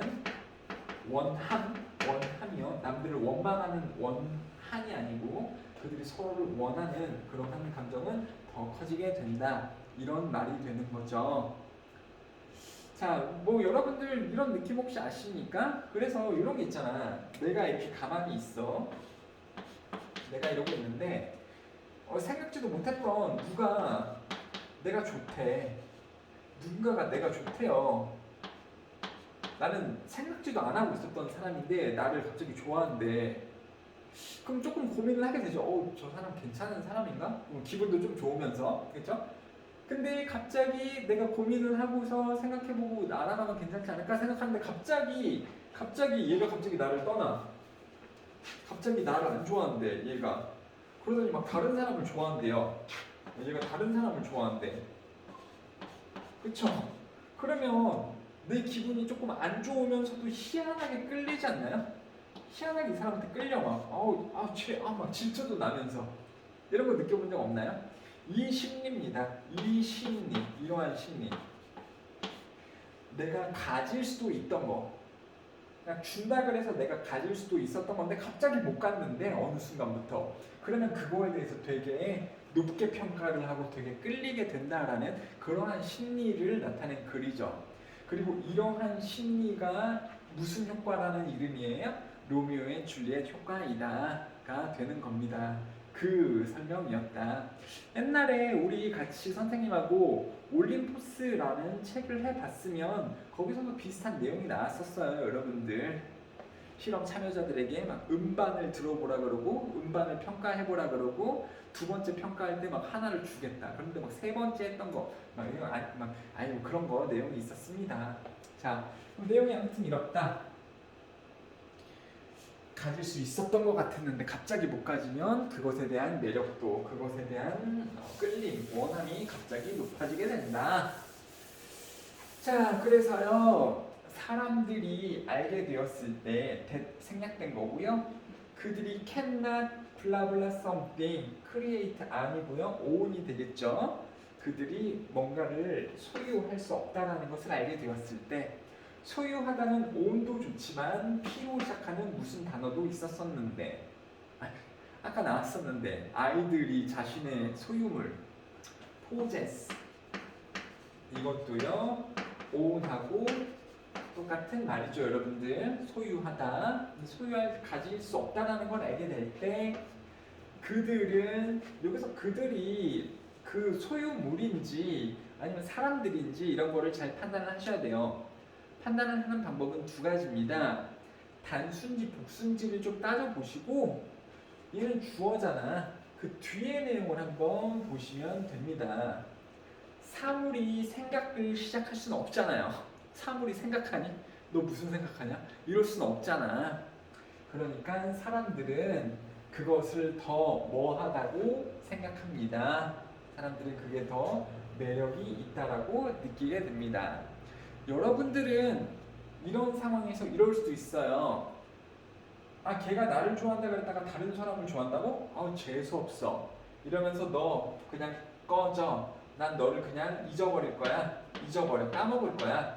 원함이요. 남들을 원망하는 원한이 아니고 그들이 서로를 원하는 그러한 감정은 더 커지게 된다. 이런 말이 되는 거죠. 자, 뭐 여러분들 이런 느낌 혹시 아십니까? 그래서 이런 게 있잖아. 내가 이렇게 가만히 있어. 내가 이러고 있는데 생각지도 못했던 누가 내가 좋대. 누군가가 내가 좋대요. 나는 생각지도 안 하고 있었던 사람인데 나를 갑자기 좋아한대. 그럼 조금 고민을 하게 되죠. 저 사람 괜찮은 사람인가? 기분도 좀 좋으면서, 그렇죠? 근데 갑자기 내가 고민을 하고서 생각해보고 알아가면 괜찮지 않을까 생각하는데 갑자기 얘가 갑자기 나를 떠나. 갑자기 나를 안 좋아한대, 얘가. 그러더니 막 다른 사람을 좋아한대요. 얘가 다른 사람을 좋아한대. 그쵸? 그러면 내 기분이 조금 안 좋으면서도 희한하게 끌리지 않나요? 희한하게 이 사람한테 끌려 막 질투도 나면서 이런 거 느껴본 적 없나요? 이 심리입니다. 이 심리, 이러한 심리. 내가 가질 수도 있던 거, 그냥 준다 그래서 내가 가질 수도 있었던 건데 갑자기 못 갔는데 어느 순간부터 그러면 그거에 대해서 되게 높게 평가를 하고 되게 끌리게 된다라는 그러한 심리를 나타낸 글이죠. 그리고 이러한 심리가 무슨 효과라는 이름이에요? 로미오의 줄리엣 효과이다가 되는 겁니다. 그 설명이었다. 옛날에 우리 같이 선생님하고 올림포스라는 책을 해봤으면 거기서도 비슷한 내용이 나왔었어요, 여러분들. 실험 참여자들에게 막 음반을 들어보라 그러고 음반을 평가해보라 그러고 두 번째 평가할 때 막 하나를 주겠다. 그런데 막 세 번째 했던 거 아니 그런 거 내용이 있었습니다. 자, 내용이 아무튼 이렇다. 가질 수 있었던 것 같았는데 갑자기 못 가지면 그것에 대한 매력도, 그것에 대한 끌림, 원함이 갑자기 높아지게 된다. 자, 그래서요, 사람들이 알게 되었을 때 생략된 거고요. 그들이 cannot blah blah something create 아니고요, own이 되겠죠. 그들이 뭔가를 소유할 수 없다라는 것을 알게 되었을 때 소유하다는 own도 좋지만 P로 시작하는 무슨 단어도 있었었는데 아까 나왔었는데 아이들이 자신의 소유물 possess 이것도요 own하고 똑같은 말이죠, 여러분들. 소유하다, 가질 수 없다라는 걸 알게 될 때 그들은 여기서 그들이 그 소유물인지 아니면 사람들인지 이런 거를 잘 판단을 하셔야 돼요. 판단을 하는 방법은 두 가지입니다. 단순지, 복순지를 좀 따져보시고 얘는 주어잖아. 그 뒤에 내용을 한번 보시면 됩니다. 사물이 생각을 시작할 수는 없잖아요. 사물이 생각하니? 너 무슨 생각하냐? 이럴 수는 없잖아. 그러니까 사람들은 그것을 더 뭐하다고 생각합니다. 사람들은 그게 더 매력이 있다라고 느끼게 됩니다. 여러분들은 이런 상황에서 이럴 수도 있어요. 아, 걔가 나를 좋아한다 그랬다가 다른 사람을 좋아한다고? 아우, 재수없어. 이러면서 너 그냥 꺼져. 난 너를 그냥 잊어버릴 거야. 잊어버려. 까먹을 거야.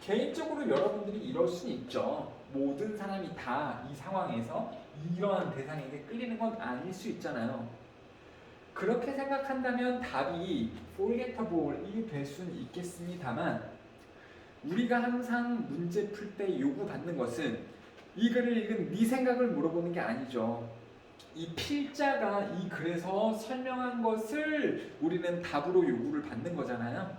개인적으로 여러분들이 이럴 수는 있죠. 모든 사람이 다 이 상황에서 이러한 대상에게 끌리는 건 아닐 수 있잖아요. 그렇게 생각한다면 답이 forgettable이 될 수는 있겠습니다만 우리가 항상 문제 풀 때 요구받는 것은 이 글을 읽은 네 생각을 물어보는 게 아니죠. 이 필자가 이 글에서 설명한 것을 우리는 답으로 요구를 받는 거잖아요.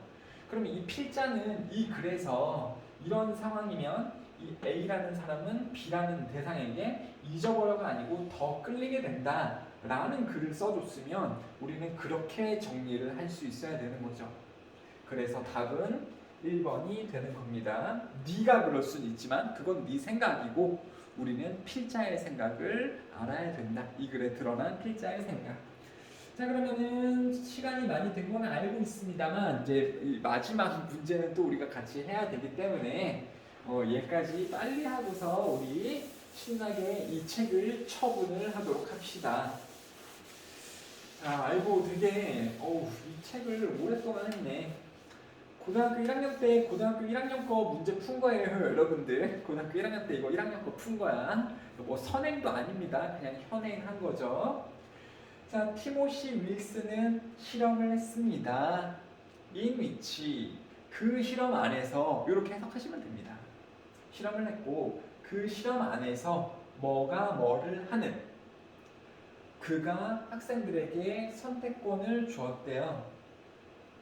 그럼 이 필자는 이 글에서 이런 상황이면 이 A라는 사람은 B라는 대상에게 잊어버려가 아니고 더 끌리게 된다 라는 글을 써줬으면 우리는 그렇게 정리를 할 수 있어야 되는 거죠. 그래서 답은 1번이 되는 겁니다. 네가 그럴 수는 있지만 그건 네 생각이고 우리는 필자의 생각을 알아야 된다. 이 글에 드러난 필자의 생각. 자, 그러면은 시간이 많이 된 건 알고 있습니다만 이제 이 마지막 문제는 또 우리가 같이 해야 되기 때문에 얘까지 빨리 하고서 우리 신나게 이 책을 처분을 하도록 합시다. 자, 아이고 되게 이 책을 오랫동안 했네. 고등학교 1학년 때 고등학교 1학년 거 문제 푼 거예요, 여러분들. 고등학교 1학년 때 이거 1학년 거 푼 거야. 뭐 선행도 아닙니다. 그냥 현행한 거죠. 자, 티모시 윌슨은 실험을 했습니다. in which 그 실험 안에서 이렇게 해석하시면 됩니다. 실험을 했고 그 실험 안에서 뭐가 뭐를 하는 그가 학생들에게 선택권을 주었대요.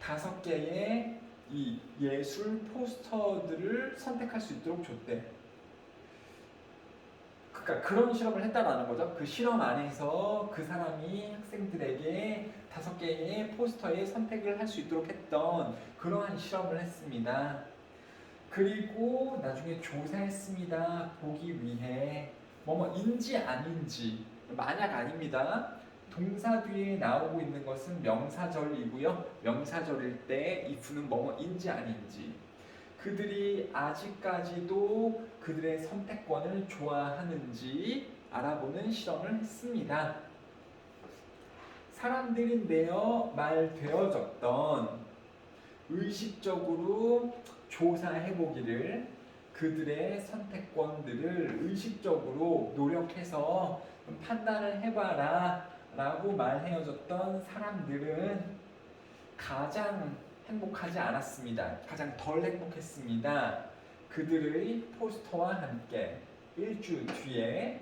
5개의 이 예술 포스터들을 선택할 수 있도록 줬대. 그러니까 그런 실험을 했다라는 거죠. 그 실험 안에서 그 사람이 학생들에게 5개의 포스터에 선택을 할 수 있도록 했던 그러한 실험을 했습니다. 그리고 나중에 조사했습니다. 보기 위해 뭐뭐인지 아닌지. 만약 아닙니다. 동사 뒤에 나오고 있는 것은 명사절이고요. 명사절일 때 if는 뭐뭐인지 아닌지. 그들이 아직까지도 그들의 선택권을 좋아하는지 알아보는 실험을 했습니다. 사람들인데요, 말되어졌던 의식적으로 조사해보기를 그들의 선택권들을 의식적으로 노력해서 판단을 해봐라 라고 말해어졌던 사람들은 가장 행복하지 않았습니다. 가장 덜 행복했습니다. 그들의 포스터와 함께 일주 뒤에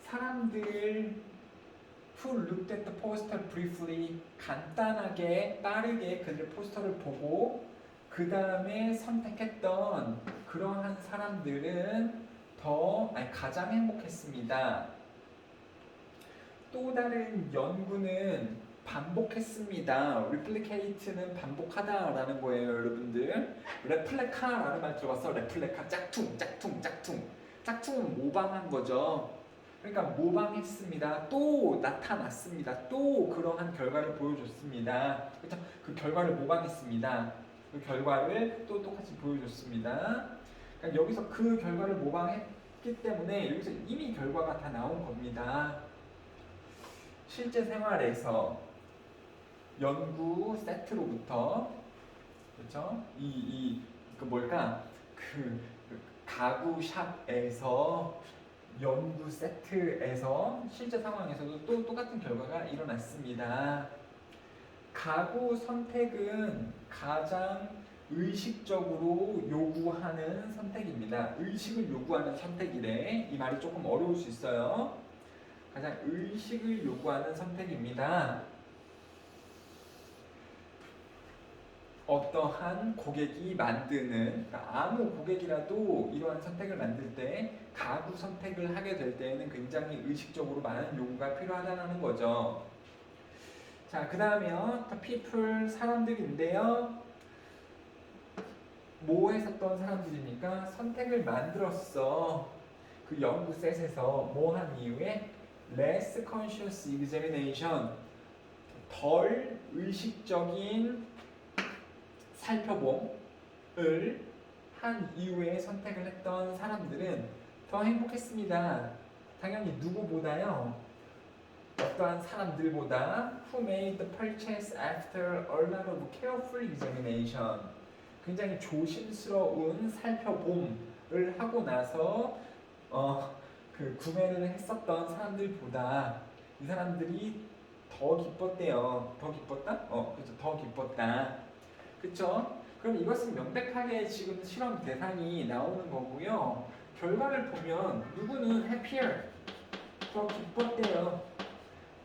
사람들 who looked at the poster briefly 간단하게 빠르게 그들 포스터를 보고 그 다음에 선택했던 그러한 사람들은 가장 행복했습니다. 또 다른 연구는 반복했습니다. replicate는 반복하다라는 거예요, 여러분들. 레플레카라는 말 들어봤어? 레플레카 짝퉁, 짝퉁, 짝퉁. 짝퉁은 모방한 거죠. 그러니까 모방했습니다. 또 나타났습니다. 또 그러한 결과를 보여줬습니다. 그렇죠? 그 결과를 모방했습니다. 그 결과를 또 똑같이 보여줬습니다. 그러니까 여기서 그 결과를 모방했기 때문에 여기서 이미 결과가 다 나온 겁니다. 실제 생활에서 연구 세트로부터 그렇죠? 그 뭘까? 그 가구 샵에서 연구 세트에서 실제 상황에서도 또 똑같은 결과가 일어났습니다. 가구 선택은 가장 의식적으로 요구하는 선택입니다. 의식을 요구하는 선택이래. 이 말이 조금 어려울 수 있어요. 가장 의식을 요구하는 선택입니다. 어떠한 고객이 만드는, 그러니까 아무 고객이라도 이러한 선택을 만들 때 가구 선택을 하게 될 때에는 굉장히 의식적으로 많은 요구가 필요하다는 거죠. 자, 그 다음에요. The people, 사람들인데요. 뭐 했었던 사람들이니까 선택을 만들었어. 그 연구 셋에서 뭐 한 이후에 less conscious examination, 덜 의식적인 살펴봄을 한 이후에 선택을 했던 사람들은 더 행복했습니다. 당연히 누구보다요. 어떠한 사람들보다 who made the purchase after a lot of careful examination, 굉장히 조심스러운 살펴봄을 하고 나서 그 구매를 했었던 사람들보다 이 사람들이 더 기뻤대요. 더 기뻤다? 그렇죠. 더 기뻤다. 그쵸? 그럼 이것은 명백하게 지금 실험 대상이 나오는 거고요. 결과를 보면 누구는 happier, 더 기뻤대요.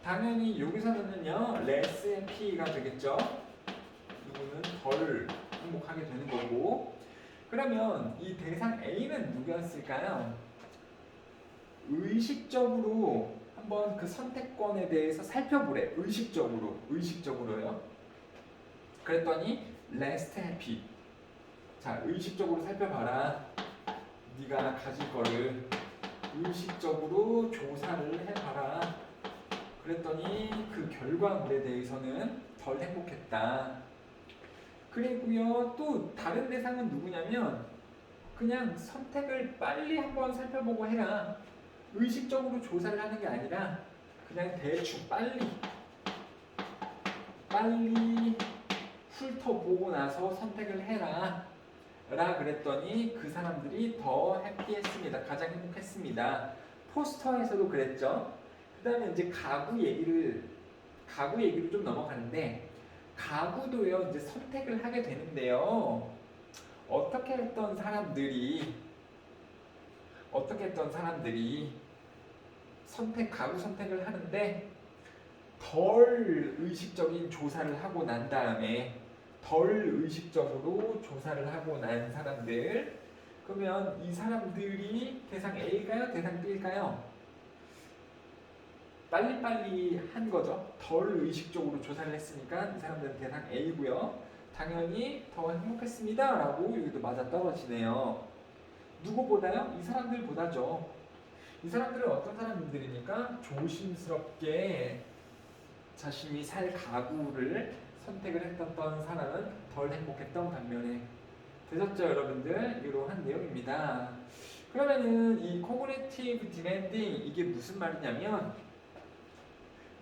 당연히 여기서는요 less happy가 되겠죠. 누구는 덜 행복하게 되는 거고. 그러면 이 대상 A는 누구였을까요? 의식적으로 한번 그 선택권에 대해서 살펴보래. 의식적으로요. 그랬더니 less happy. 자, 의식적으로 살펴봐라. 네가 가질 거를 의식적으로 조사를 해봐라. 그랬더니 그 결과물에 대해서는 덜 행복했다. 그리고요, 또 다른 대상은 누구냐면 그냥 선택을 빨리 한번 살펴보고 해라. 의식적으로 조사를 하는 게 아니라 그냥 대충 빨리 훑어보고 나서 선택을 해라 라 그랬더니 그 사람들이 더 해피했습니다. 가장 행복했습니다. 포스터에서도 그랬죠. 그 다음에 이제 가구 얘기를 좀 넘어가는데, 가구도요 이제 선택을 하게 되는데요. 어떻게 했던 사람들이 가구 선택을 하는데 덜 의식적인 조사를 하고 난 다음에 덜 의식적으로 조사를 하고 난 사람들, 그러면 이 사람들이 대상 A일까요? 대상 B일까요? 빨리빨리 한 거죠. 덜 의식적으로 조사를 했으니까 이 사람들은 대상 A고요. 당연히 더 행복했습니다 라고 여기도 맞아떨어지네요. 누구보다요? 이 사람들보다죠. 이 사람들은 어떤 사람들이니까 조심스럽게 자신이 살 가구를 선택을 했던 사람은 덜 행복했던 반면에. 되셨죠 여러분들? 이러한 내용입니다. 그러면은 이 cognitive demanding, 이게 무슨 말이냐면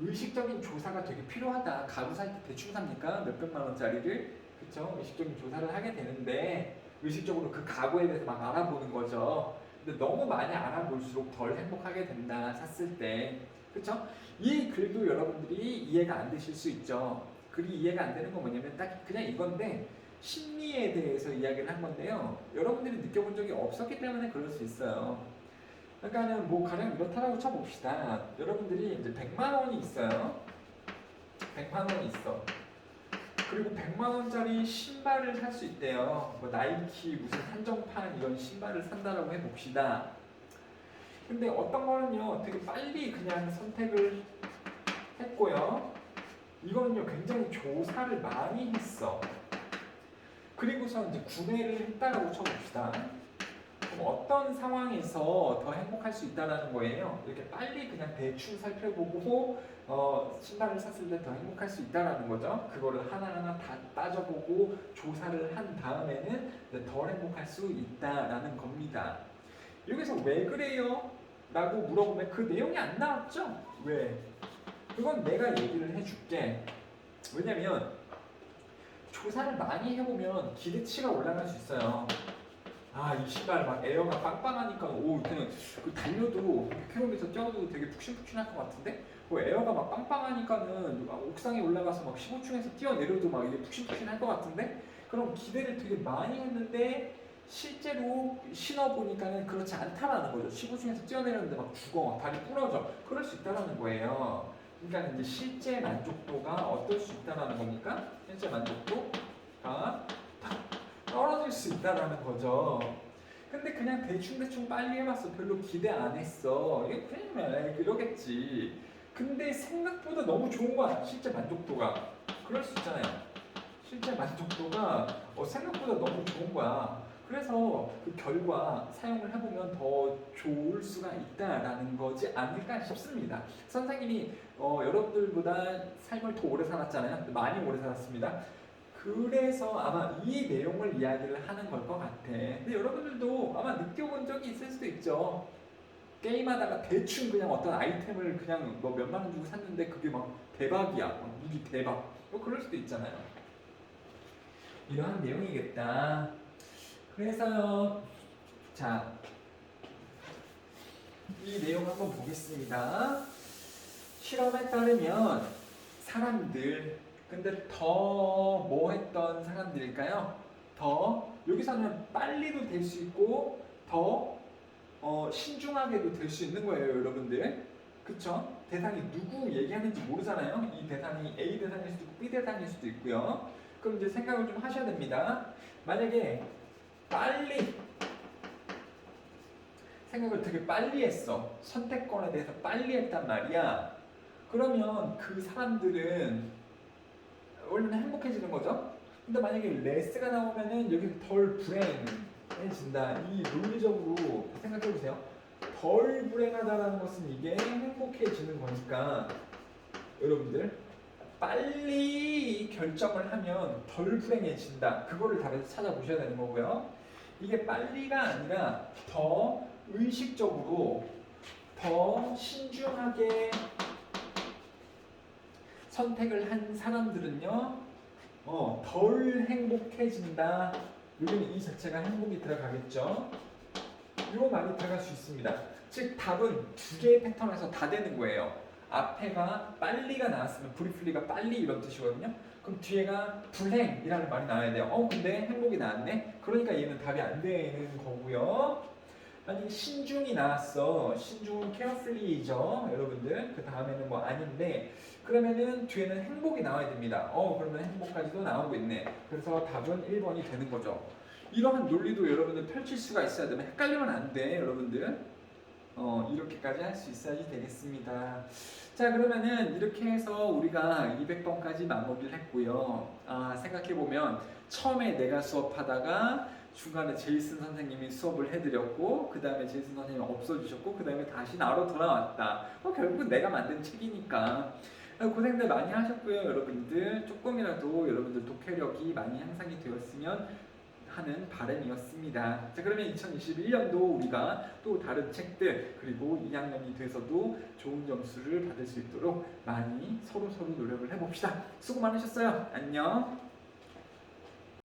의식적인 조사가 되게 필요하다. 가구 살 때 대충 삽니까? 몇백만 원짜리를. 그쵸? 의식적인 조사를 하게 되는데 의식적으로 그 가구에 대해서 막 알아보는 거죠. 근데 너무 많이 알아볼수록 덜 행복하게 된다. 샀을 때. 그쵸? 이 글도 여러분들이 이해가 안 되실 수 있죠. 글이 이해가 안 되는 건 뭐냐면 딱 그냥 이건데 심리에 대해서 이야기를 한 건데요. 여러분들이 느껴본 적이 없었기 때문에 그럴 수 있어요. 그러니까는 뭐 가령 이렇다라고 쳐봅시다. 여러분들이 이제 100만 원이 있어요. 100만 원이 있어. 그리고 100만 원짜리 신발을 살 수 있대요. 뭐 나이키 무슨 한정판 이런 신발을 산다라고 해봅시다. 근데 어떤 거는요 되게 빨리 그냥 선택을 했고요. 이거는요 굉장히 조사를 많이 했어. 그리고서 이제 구매를 했다라고 쳐봅시다. 그럼 어떤 상황에서 더 행복할 수 있다라는 거예요. 이렇게 빨리 그냥 대충 살펴보고 신발을 샀을 때 더 행복할 수 있다라는 거죠. 그거를 하나하나 다 따져보고 조사를 한 다음에는 덜 행복할 수 있다라는 겁니다. 여기서 왜 그래요? 라고 물어보면 그 내용이 안 나왔죠? 왜? 그건 내가 얘기를 해줄게. 왜냐면 조사를 많이 해보면 기대치가 올라갈 수 있어요. 아, 이 신발 막 에어가 빵빵하니까 그냥 그 달려도 100km 뛰어도 되게 푹신푹신할 것 같은데 에어가 막 빵빵하니까는 옥상에 올라가서 막 15층에서 뛰어내려도 막 이게 푹신푹신할 것 같은데, 그럼 기대를 되게 많이 했는데 실제로 신어보니까는 그렇지 않다라는 거죠. 15층에서 뛰어내렸는데 막 죽어, 막 발이 부러져. 그럴 수 있다라는 거예요. 그러니까 이제 실제 만족도가 어떨 수 있다라는 겁니까? 실제 만족도? 다 떨어질 수 있다라는 거죠. 근데 그냥 대충 빨리 해봤어. 별로 기대 안 했어. 이게 그냥 이러겠지. 근데 생각보다 너무 좋은 거야. 실제 만족도가. 그럴 수 있잖아요. 실제 만족도가 생각보다 너무 좋은 거야. 그래서 그 결과 사용을 해보면 더 좋을 수가 있다라는 거지 않을까 싶습니다. 선생님이 여러분들보다 삶을 더 오래 살았잖아요. 많이 오래 살았습니다. 그래서 아마 이 내용을 이야기를 하는 걸 것 같아. 근데 여러분들도 아마 느껴본 적이 있을 수도 있죠. 게임하다가 대충 그냥 어떤 아이템을 그냥 뭐 몇만 원 주고 샀는데 그게 막 대박이야. 막 무기 대박. 뭐 그럴 수도 있잖아요. 이러한 내용이겠다. 그래서요. 자, 이 내용 한번 보겠습니다. 실험에 따르면 사람들, 근데 더 뭐 했던 사람들일까요? 더 여기서는 빨리도 될 수 있고 더 신중하게도 될 수 있는 거예요, 여러분들. 그쵸? 대상이 누구 얘기하는지 모르잖아요. 이 대상이 A 대상일 수도 있고 B 대상일 수도 있고요. 그럼 이제 생각을 좀 하셔야 됩니다. 만약에 빨리 생각을 되게 빨리 했어. 선택권에 대해서 빨리 했단 말이야. 그러면 그 사람들은 원래는 행복해지는 거죠. 근데 만약에 레스가 나오면은 여기 덜 불행해진다. 이 논리적으로 생각해보세요. 덜 불행하다는 것은 이게 행복해지는 거니까 여러분들 빨리 결정을 하면 덜 불행해진다. 그거를 답에서 찾아보셔야 되는 거고요. 이게 빨리가 아니라 더 의식적으로 더 신중하게 선택을 한 사람들은요, 덜 행복해진다. 여기는 이 자체가 행복이 들어가겠죠. 요 말이 들어갈 수 있습니다. 즉 답은 두 개의 패턴에서 다 되는 거예요. 앞에가 빨리가 나왔으면 브리플리가 빨리 이런 뜻이거든요. 그럼 뒤에가 불행이라는 말이 나와야 돼요. 근데 행복이 나왔네. 그러니까 얘는 답이 안 되는 거고요. 만약에 신중이 나왔어. 신중은 carefully죠, 여러분들. 그 다음에는 뭐 아닌데 그러면은 뒤에는 행복이 나와야 됩니다. 그러면 행복까지도 나오고 있네. 그래서 답은 1번이 되는 거죠. 이러한 논리도 여러분들 펼칠 수가 있어야 되면 헷갈리면 안 돼, 여러분들. 이렇게까지 할 수 있어야지 되겠습니다. 자, 그러면은 이렇게 해서 우리가 200번까지 마무리를 했고요. 생각해보면 처음에 내가 수업하다가 중간에 제이슨 선생님이 수업을 해드렸고 그 다음에 제이슨 선생님이 없어지셨고 그 다음에 다시 나로 돌아왔다. 결국은 내가 만든 책이니까 고생들 많이 하셨고요. 여러분들 조금이라도 여러분들 독해력이 많이 향상이 되었으면 하는 바람이었습니다. 자, 그러면 2021년도 우리가 또 다른 책들 그리고 2학년이 돼서도 좋은 점수를 받을 수 있도록 많이 서로 노력을 해봅시다. 수고 많으셨어요. 안녕.